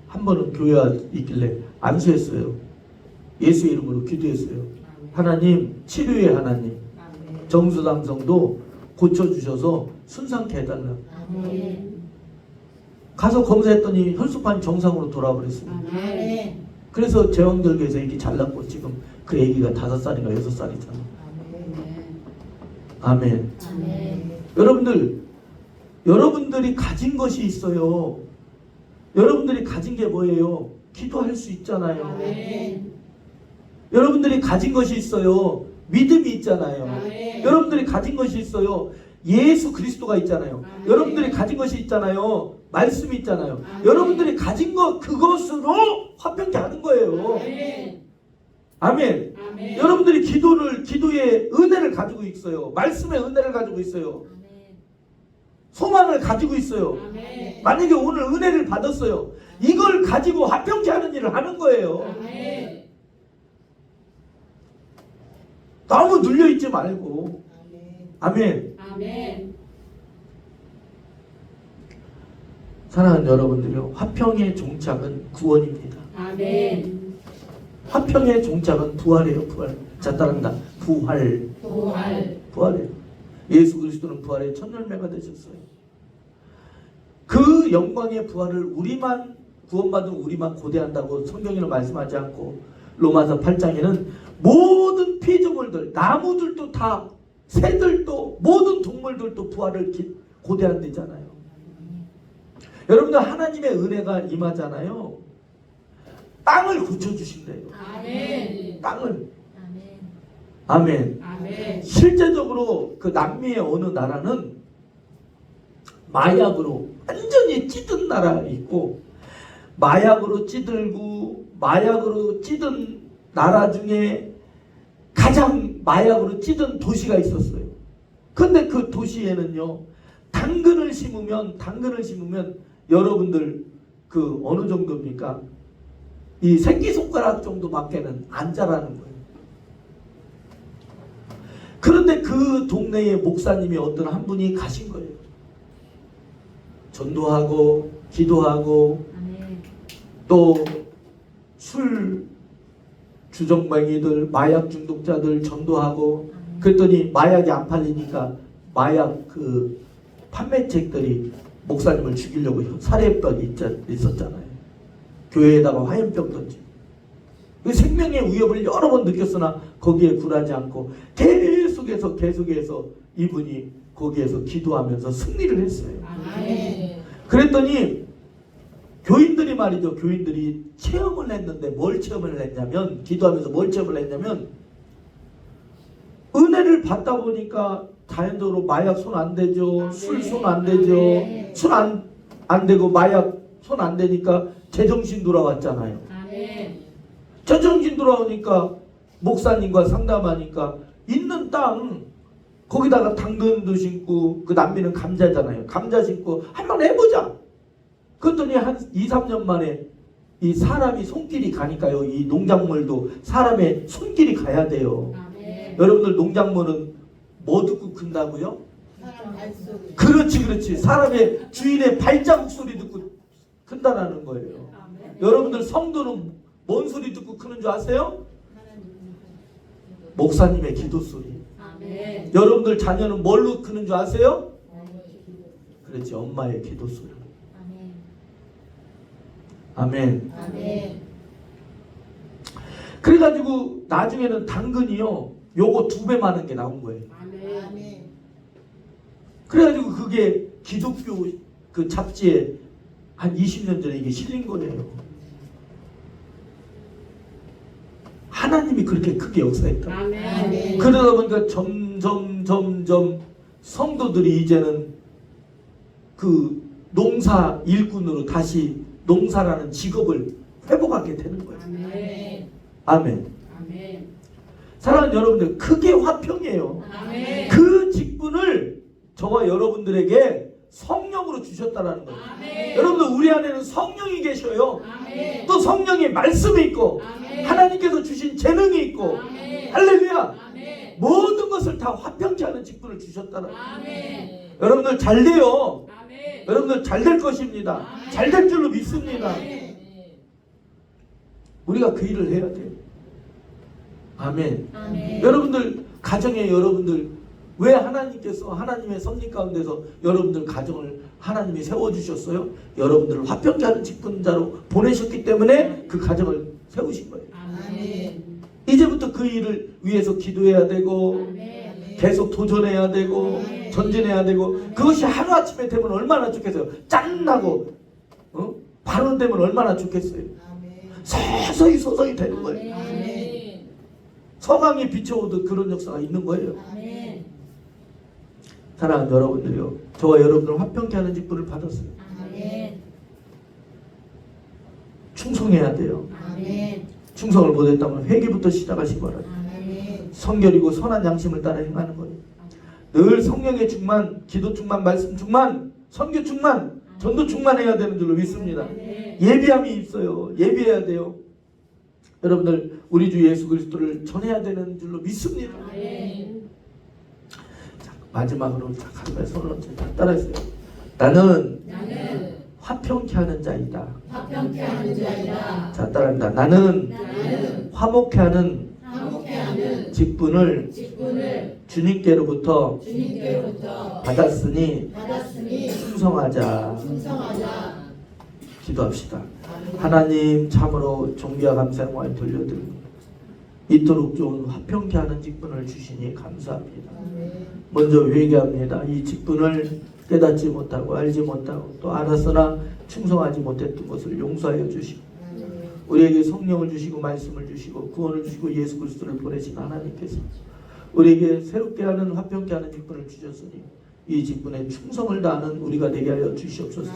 한 번은 교회가 있길래 안수했어요. 예수 이름으로 기도했어요. 하나님, 치료의 하나님, 정수담성도 고쳐주셔서 순상케 해달라. 아멘. 가서 검사했더니 혈소판이 정상으로 돌아버렸습니다. 아멘. 그래서 제왕절개에서 애기 잘 낳고 지금 그 애기가 5살인가 6살이잖아. 아멘. 아멘. 여러분들이 가진 것이 있어요. 여러분들이 가진 게 뭐예요? 기도할 수 있잖아요. 아멘. 여러분들이 가진 것이 있어요. 믿음이 있잖아요. 아멘. 여러분들이 가진 것이 있어요. 예수 그리스도가 있잖아요. 아멘. 여러분들이 가진 것이 있잖아요. 말씀이 있잖아요. 아멘. 여러분들이 가진 것, 그것으로 화평케 하는 거예요. 아멘. 아멘. 아멘. 여러분들이 기도의 은혜를 가지고 있어요. 말씀의 은혜를 가지고 있어요. 소망을 가지고 있어요. 아멘. 만약에 오늘 은혜를 받았어요. 이걸 가지고 화평케 하는 일을 하는 거예요. 아멘. 너무 눌려있지 말고. 아멘. 아멘. 사랑하는 여러분들이요, 화평의 종착은 구원입니다. 아멘. 화평의 종착은 부활이에요. 부활. 자, 따라합니다. 부활. 부활. 부활이에요. 예수 그리스도는 부활의 첫 열매가 되셨어요. 그 영광의 부활을 우리만, 구원받은 우리만 고대한다고 성경에는 말씀하지 않고, 로마서 8장에는 모든 피조물들, 나무들도 다, 새들도, 모든 동물들도 부활을 고대한대잖아요. 여러분들 하나님의 은혜가 임하잖아요. 땅을 고쳐주신대요. 아멘. 땅을. 아멘. 아멘. 실제적으로 그 남미의 어느 나라는 마약으로 완전히 찌든 나라 있고, 마약으로 찌들고 마약으로 찌든 나라 중에 가장 마약으로 찌든 도시가 있었어요. 근데 그 도시에는요, 당근을 심으면 여러분들 그 어느 정도입니까? 이 새끼손가락 정도밖에는 안 자라는 거예요. 그런데 그 동네에 목사님이 어떤 한 분이 가신 거예요. 전도하고 기도하고 또 술 주정뱅이들, 마약 중독자들 전도하고, 그랬더니 마약이 안 팔리니까 마약 그 판매책들이 목사님을 죽이려고 살해병이 있었잖아요. 교회에다가 화염병 던지고. 그 생명의 위협을 여러 번 느꼈으나 거기에 굴하지 않고 계속해서 이분이 거기에서 기도하면서 승리를 했어요. 아멘. 그랬더니 교인들이 말이죠. 교인들이 체험을 했는데 뭘 체험을 했냐면, 기도하면서 뭘 체험을 했냐면, 은혜를 받다 보니까 자연적으로 마약 손 안 되죠. 술 손 안 되죠. 술 안 되고 마약 손 안 되니까 제정신 돌아왔잖아요. 제정신 돌아오니까 목사님과 상담하니까 있는 땅 거기다가 당근도 심고 그 남미는 감자잖아요. 감자 심고 한번 해보자. 그랬더니 한 2, 3년 만에 이 사람이 손길이 가니까요. 이 농작물도 사람의 손길이 가야 돼요. 여러분들 농작물은 뭐 듣고 큰다고요? 사람 발소리. 그렇지. 사람의 주인의 발자국 소리 듣고 큰다라는 거예요. 여러분들 성도는 뭔 소리 듣고 크는 줄 아세요? 목사님의 기도 소리. 여러분들 자녀는 뭘로 크는 줄 아세요? 그렇지, 엄마의 기도 소리. 아멘. 그래가지고 나중에는 당근이요, 요거 2배 많은 게 나온 거예요. 그래가지고 그게 기독교 그 잡지에 한 20년 전에 이게 실린 거예요. 하나님이 그렇게 크게 역사했다. 그러다 보니까 점점 성도들이 이제는 그 농사 일꾼으로 다시 농사라는 직업을 회복하게 되는 거예요. 아멘. 사랑하는 여러분들, 그게 화평이에요. 그 직분을 저와 여러분들에게 성령으로 주셨다라는 거예요. 여러분들, 우리 안에는 성령이 계셔요. 또 성령의 말씀이 있고 하나님께서 주신 재능이 있고 할렐루야. 모든 것을 다 화평케 하는 직분을 주셨다는 거예요. 여러분들 잘 돼요. 여러분들 잘 될 것입니다. 잘 될 줄로 믿습니다. 우리가 그 일을 해야 돼요. 아멘. 여러분들 가정에 여러분들 왜 하나님께서 하나님의 섭리 가운데서 여러분들 가정을 하나님이 세워주셨어요? 여러분들을 화평케 하는 직분자로 보내셨기 때문에 그 가정을 세우신 거예요. 이제부터 그 일을 위해서 기도해야 되고 계속 도전해야 되고 전진해야 되고, 그것이 하루아침에 되면 얼마나 좋겠어요. 짠나고 발언되면 얼마나 좋겠어요. 서서히 되는 거예요. 서강이 비춰오듯 그런 역사가 있는 거예요. 사랑하는 여러분들이요, 저와 여러분들 화평케 하는 직분을 받았어요. 충성해야 돼요. 충성을 못했다면 회개부터 시작하시기 바랍니다. 성결이고 선한 양심을 따라 행하는 거예요. 늘 성령의 충만, 기도 충만, 말씀 충만, 선교 충만, 전도 충만해야 되는 줄로 믿습니다. 예비함이 있어요. 예비해야 돼요. 여러분들, 우리 주 예수 그리스도를 전해야 되는 줄로 믿습니다. 자, 마지막으로 가슴에 손을 얹어 따라했어요. 나는 화평케 하는 자이다. 자, 따라합니다. 나는 화목케 하는 직분을 주님께로부터 받았으니 충성하자. 기도합시다. 하나님, 참으로 존귀와 감사의 영광을 돌려드립니다. 이토록 좋은 화평케 하는 직분을 주시니 감사합니다. 먼저 회개합니다. 이 직분을 깨닫지 못하고 알지 못하고 또 알았으나 충성하지 못했던 것을 용서하여 주시고, 우리에게 성령을 주시고 말씀을 주시고 구원을 주시고 예수 그리스도를 보내신 하나님께서 우리에게 새롭게 하는 화평케 하는 직분을 주셨으니 이 직분에 충성을 다하는 우리가 되게 하여 주시옵소서.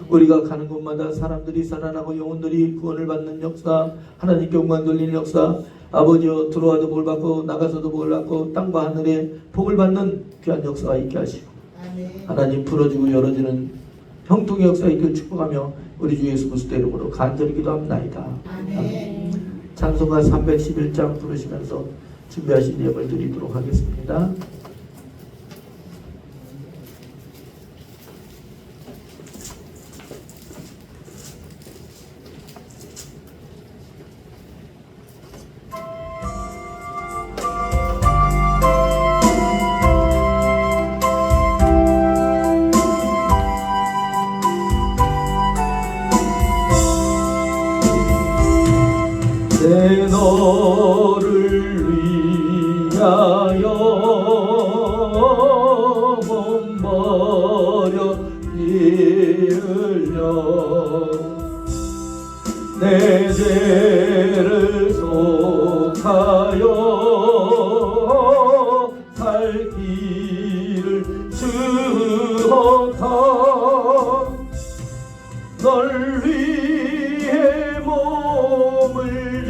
우리가 가는 곳마다 사람들이 살아나고 영혼들이 구원을 받는 역사, 하나님께 영광 돌리는 역사, 아버지여, 들어와도 복을 받고 나가서도 복을 받고 땅과 하늘에 복을 받는 귀한 역사가 있게 하시고, 하나님 풀어주고 열어주는 형통의 역사 있기를 축복하며 우리 주 예수 그리스도 이름으로 간절히 기도합나이다. 아멘. 찬송가 311장 부르시면서 준비하신 예물 드리도록 하겠습니다. 내 너를 위하여 몸 버려 피 흘려 내 죄를 속하여 살기 위해 몸을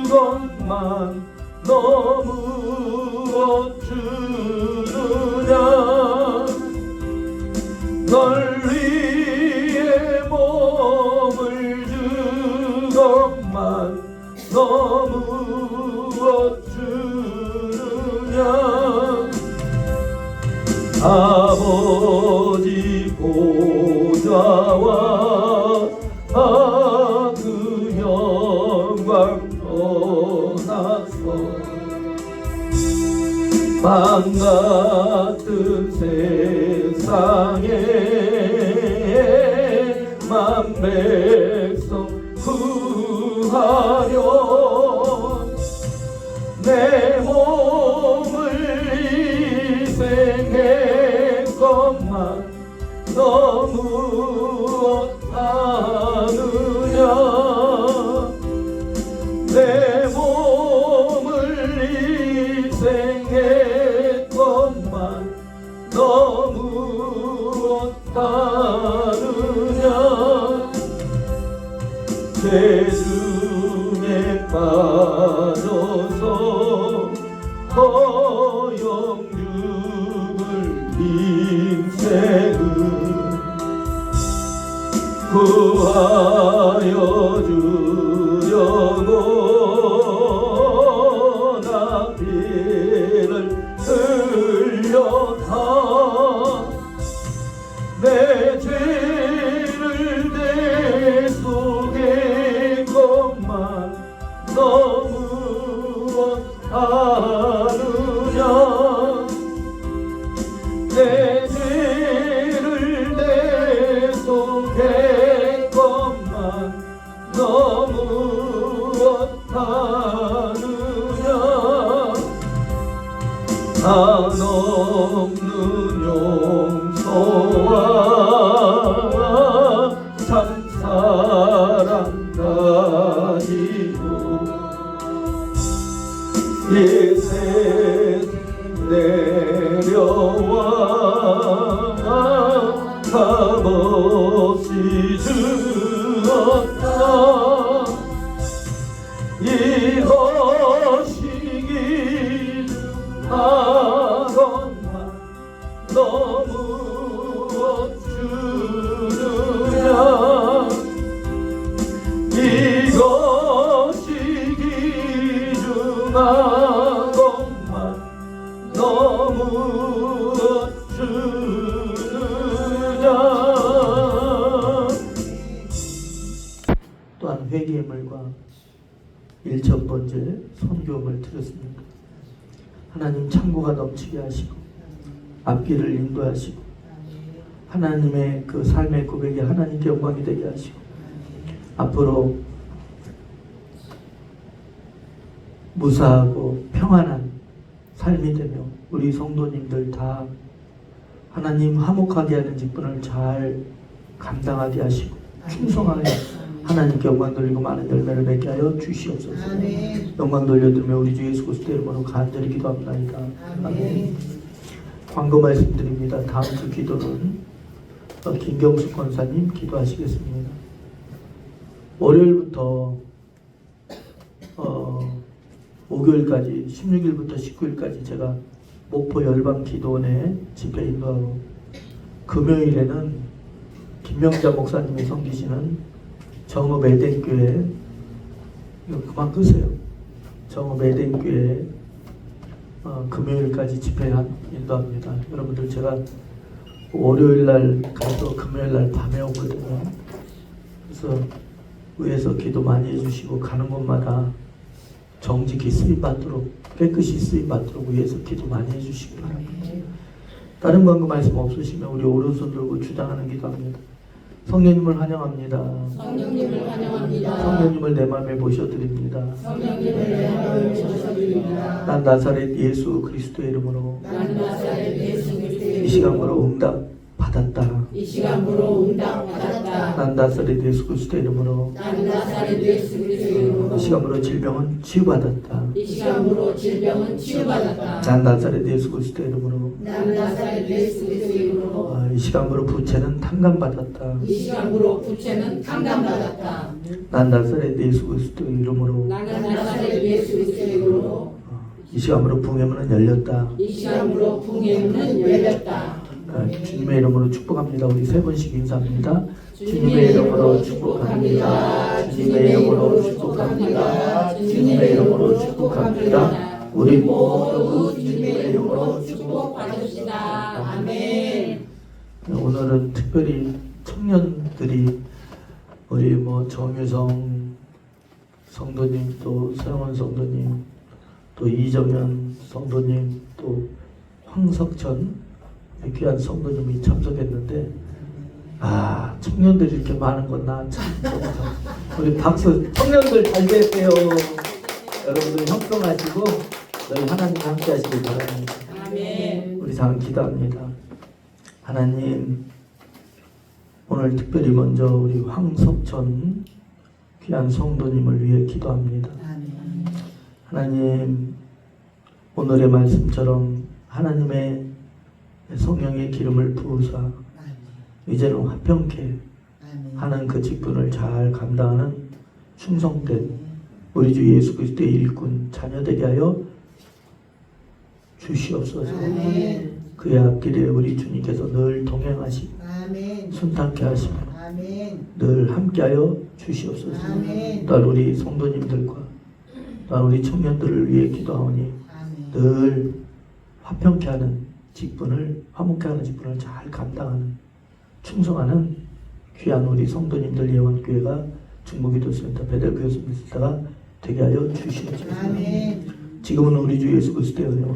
주건만 너무 주느냐 널 위해 몸을 주건만 너무 주느냐 아버지 보좌와 그 영광 떠나서 빵 같은 세상에 만 백성 구하려 내 몸을 희생했건만 너무 어떠느냐 내 몸을 희생했건만 너무 어떠느냐 죄 중에 빠져서 허영 죽을 인생을 구하여 주려고 나 피를 흘렸다 내 죄를 내 속에 것만 너무 어떠느냐 내 죄를 내 속에 것만 너무 어떠느냐 한없는 용서와 참사랑 가지고 예세 내려와 값없이 주었다 이것이 기준하건만 너무 주느냐 이것이 기준한 것만 너무 주느냐 또한 회개의 물과 일천번째 선교음을 들었습니다. 하나님 창고가 넘치게 하시고 앞길을 인도하시고 하나님의 그 삶의 고백이 하나님께 영광이 되게 하시고 앞으로 무사하고 평안한 삶이 되며 우리 성도님들 다 하나님 화목하게 하는 직분을 잘 감당하게 하시고 충성하게 하나님께 영광 돌리고 많은 열매를 맺게 하여 주시옵소서. 아멘. 영광 돌려드리며 우리 주 예수 그리스도 이름으로 간절히 기도합니다. 아멘. 광고 말씀드립니다. 다음 주 기도는 김경숙 권사님 기도하시겠습니다. 월요일부터 목요일까지 16일부터 19일까지 제가 목포 열방기도원에 집회 인도하고 금요일에는 김명자 목사님이 섬기시는 정읍 에덴교회 이거 그만 끄세요. 정읍 에덴교회 금요일까지 집회 인도합니다. 여러분들 제가 월요일날 가서 금요일날 밤에 오거든요. 그래서 위에서 기도 많이 해주시고 가는 곳마다 정직히 쓰임받도록 깨끗이 쓰임받도록 위에서 기도 많이 해주시기 바랍니다. 다른 광고 말씀 없으시면 우리 오른손 들고 주장하는 기도합니다. 성령님을 환영합니다. 성령님을 환영합니다. 성령님을 내 마음에 모셔드립니다. 성령님을 내 마음에 모셔드립니다. 난 나사렛 예수 그리스도의 이름으로 난 나사렛 예수 그리스도의 이 시간으로 응답 받았다. 이 시간으로 응답 받았다. 난 나사렛 예수 그리스도 이름으로 난 나사렛 예수 그리스도 이름으로 이 시간으로 질병은 치유받았다. 이 시간으로 질병은 치유받았다. 난 나사렛 예수 그리스도 이름으로 난 나사렛 예수 그리스도 이름으로 이 시간으로 부채는 탕감받았다. 이 시간으로 부채는 탕감받았다. 난 나사렛 예수 그리스도 이름으로 난 나사렛 예수 그리스도 이름으로 이 시간으로 붕해문은 열렸다. 이 시간으로 붕해문은 열렸다. 주님의 이름으로 축복합니다. 우리 세 번씩 인사합니다. 주님의 이름으로 축복합니다. 주님의 이름으로 축복합니다. 주님의 이름으로 축복합니다. 우리 모두 주님의 이름으로 축복받읍시다. 아멘. 오늘은 특별히 청년들이 우리 정유성 성도님, 또 서영원 성도님, 또 이정현 성도님, 또 황석천 귀한 성도님이 참석했는데 청년들이 이렇게 많은 건 나 참 우리 박수. 청년들 잘 되세요. 여러분들 형성하시고 너희 하나님 함께 하시길 바랍니다. 아멘. 우리 장 기도합니다. 하나님, 오늘 특별히 먼저 우리 황석천 귀한 성도님을 위해 기도합니다. 하나님, 오늘의 말씀처럼 하나님의 성령의 기름을 부으사 이제는 화평케 하는 그 직분을 잘 감당하는 충성된 우리 주 예수 그리스도의 일꾼 자녀 되게 하여 주시옵소서. 아멘. 그의 앞길에 우리 주님께서 늘 동행하시고 아멘. 순탄케 하시며 아멘. 늘 함께하여 주시옵소서. 아멘. 또한 우리 성도님들과 또한 우리 청년들을 위해 기도하오니 아멘. 늘 화평케 하는 직분을, 화목케 하는 직분을 잘 감당하는 충성하는 귀한 우리 성도님들 예원교회가 중보기도센터 베델교회센터가 되게 하여 주시옵소서. 아멘. 지금은 우리 주 예수 그리스도의 은혜와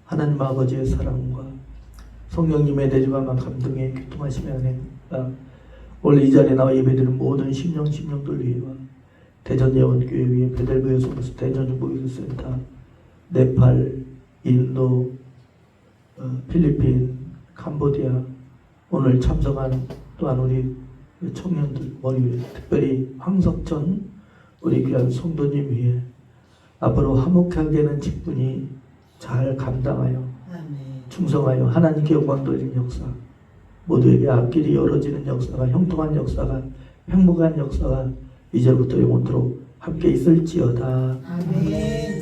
하나님 아버지의 사랑과 성령님의 내주감과 감동에 교통하시며 은혜가 오늘 이 자리에 나와 예배드리는 모든 심령들 위에와 대전 예원교회 위에 베델교회 소속사 대전 중보기도센터, 네팔, 인도, 필리핀, 캄보디아 오늘 참석한 또한 우리 청년들 머리 위에 특별히 황석천 우리 귀한 성도님 위에 앞으로 화목하게 하는 직분이 잘 감당하여 충성하여 하나님께 영광 돌리는 역사, 모두에게 앞길이 열어지는 역사가, 형통한 역사가, 행복한 역사가 이제부터 영원토록 함께 있을지어다. 아멘.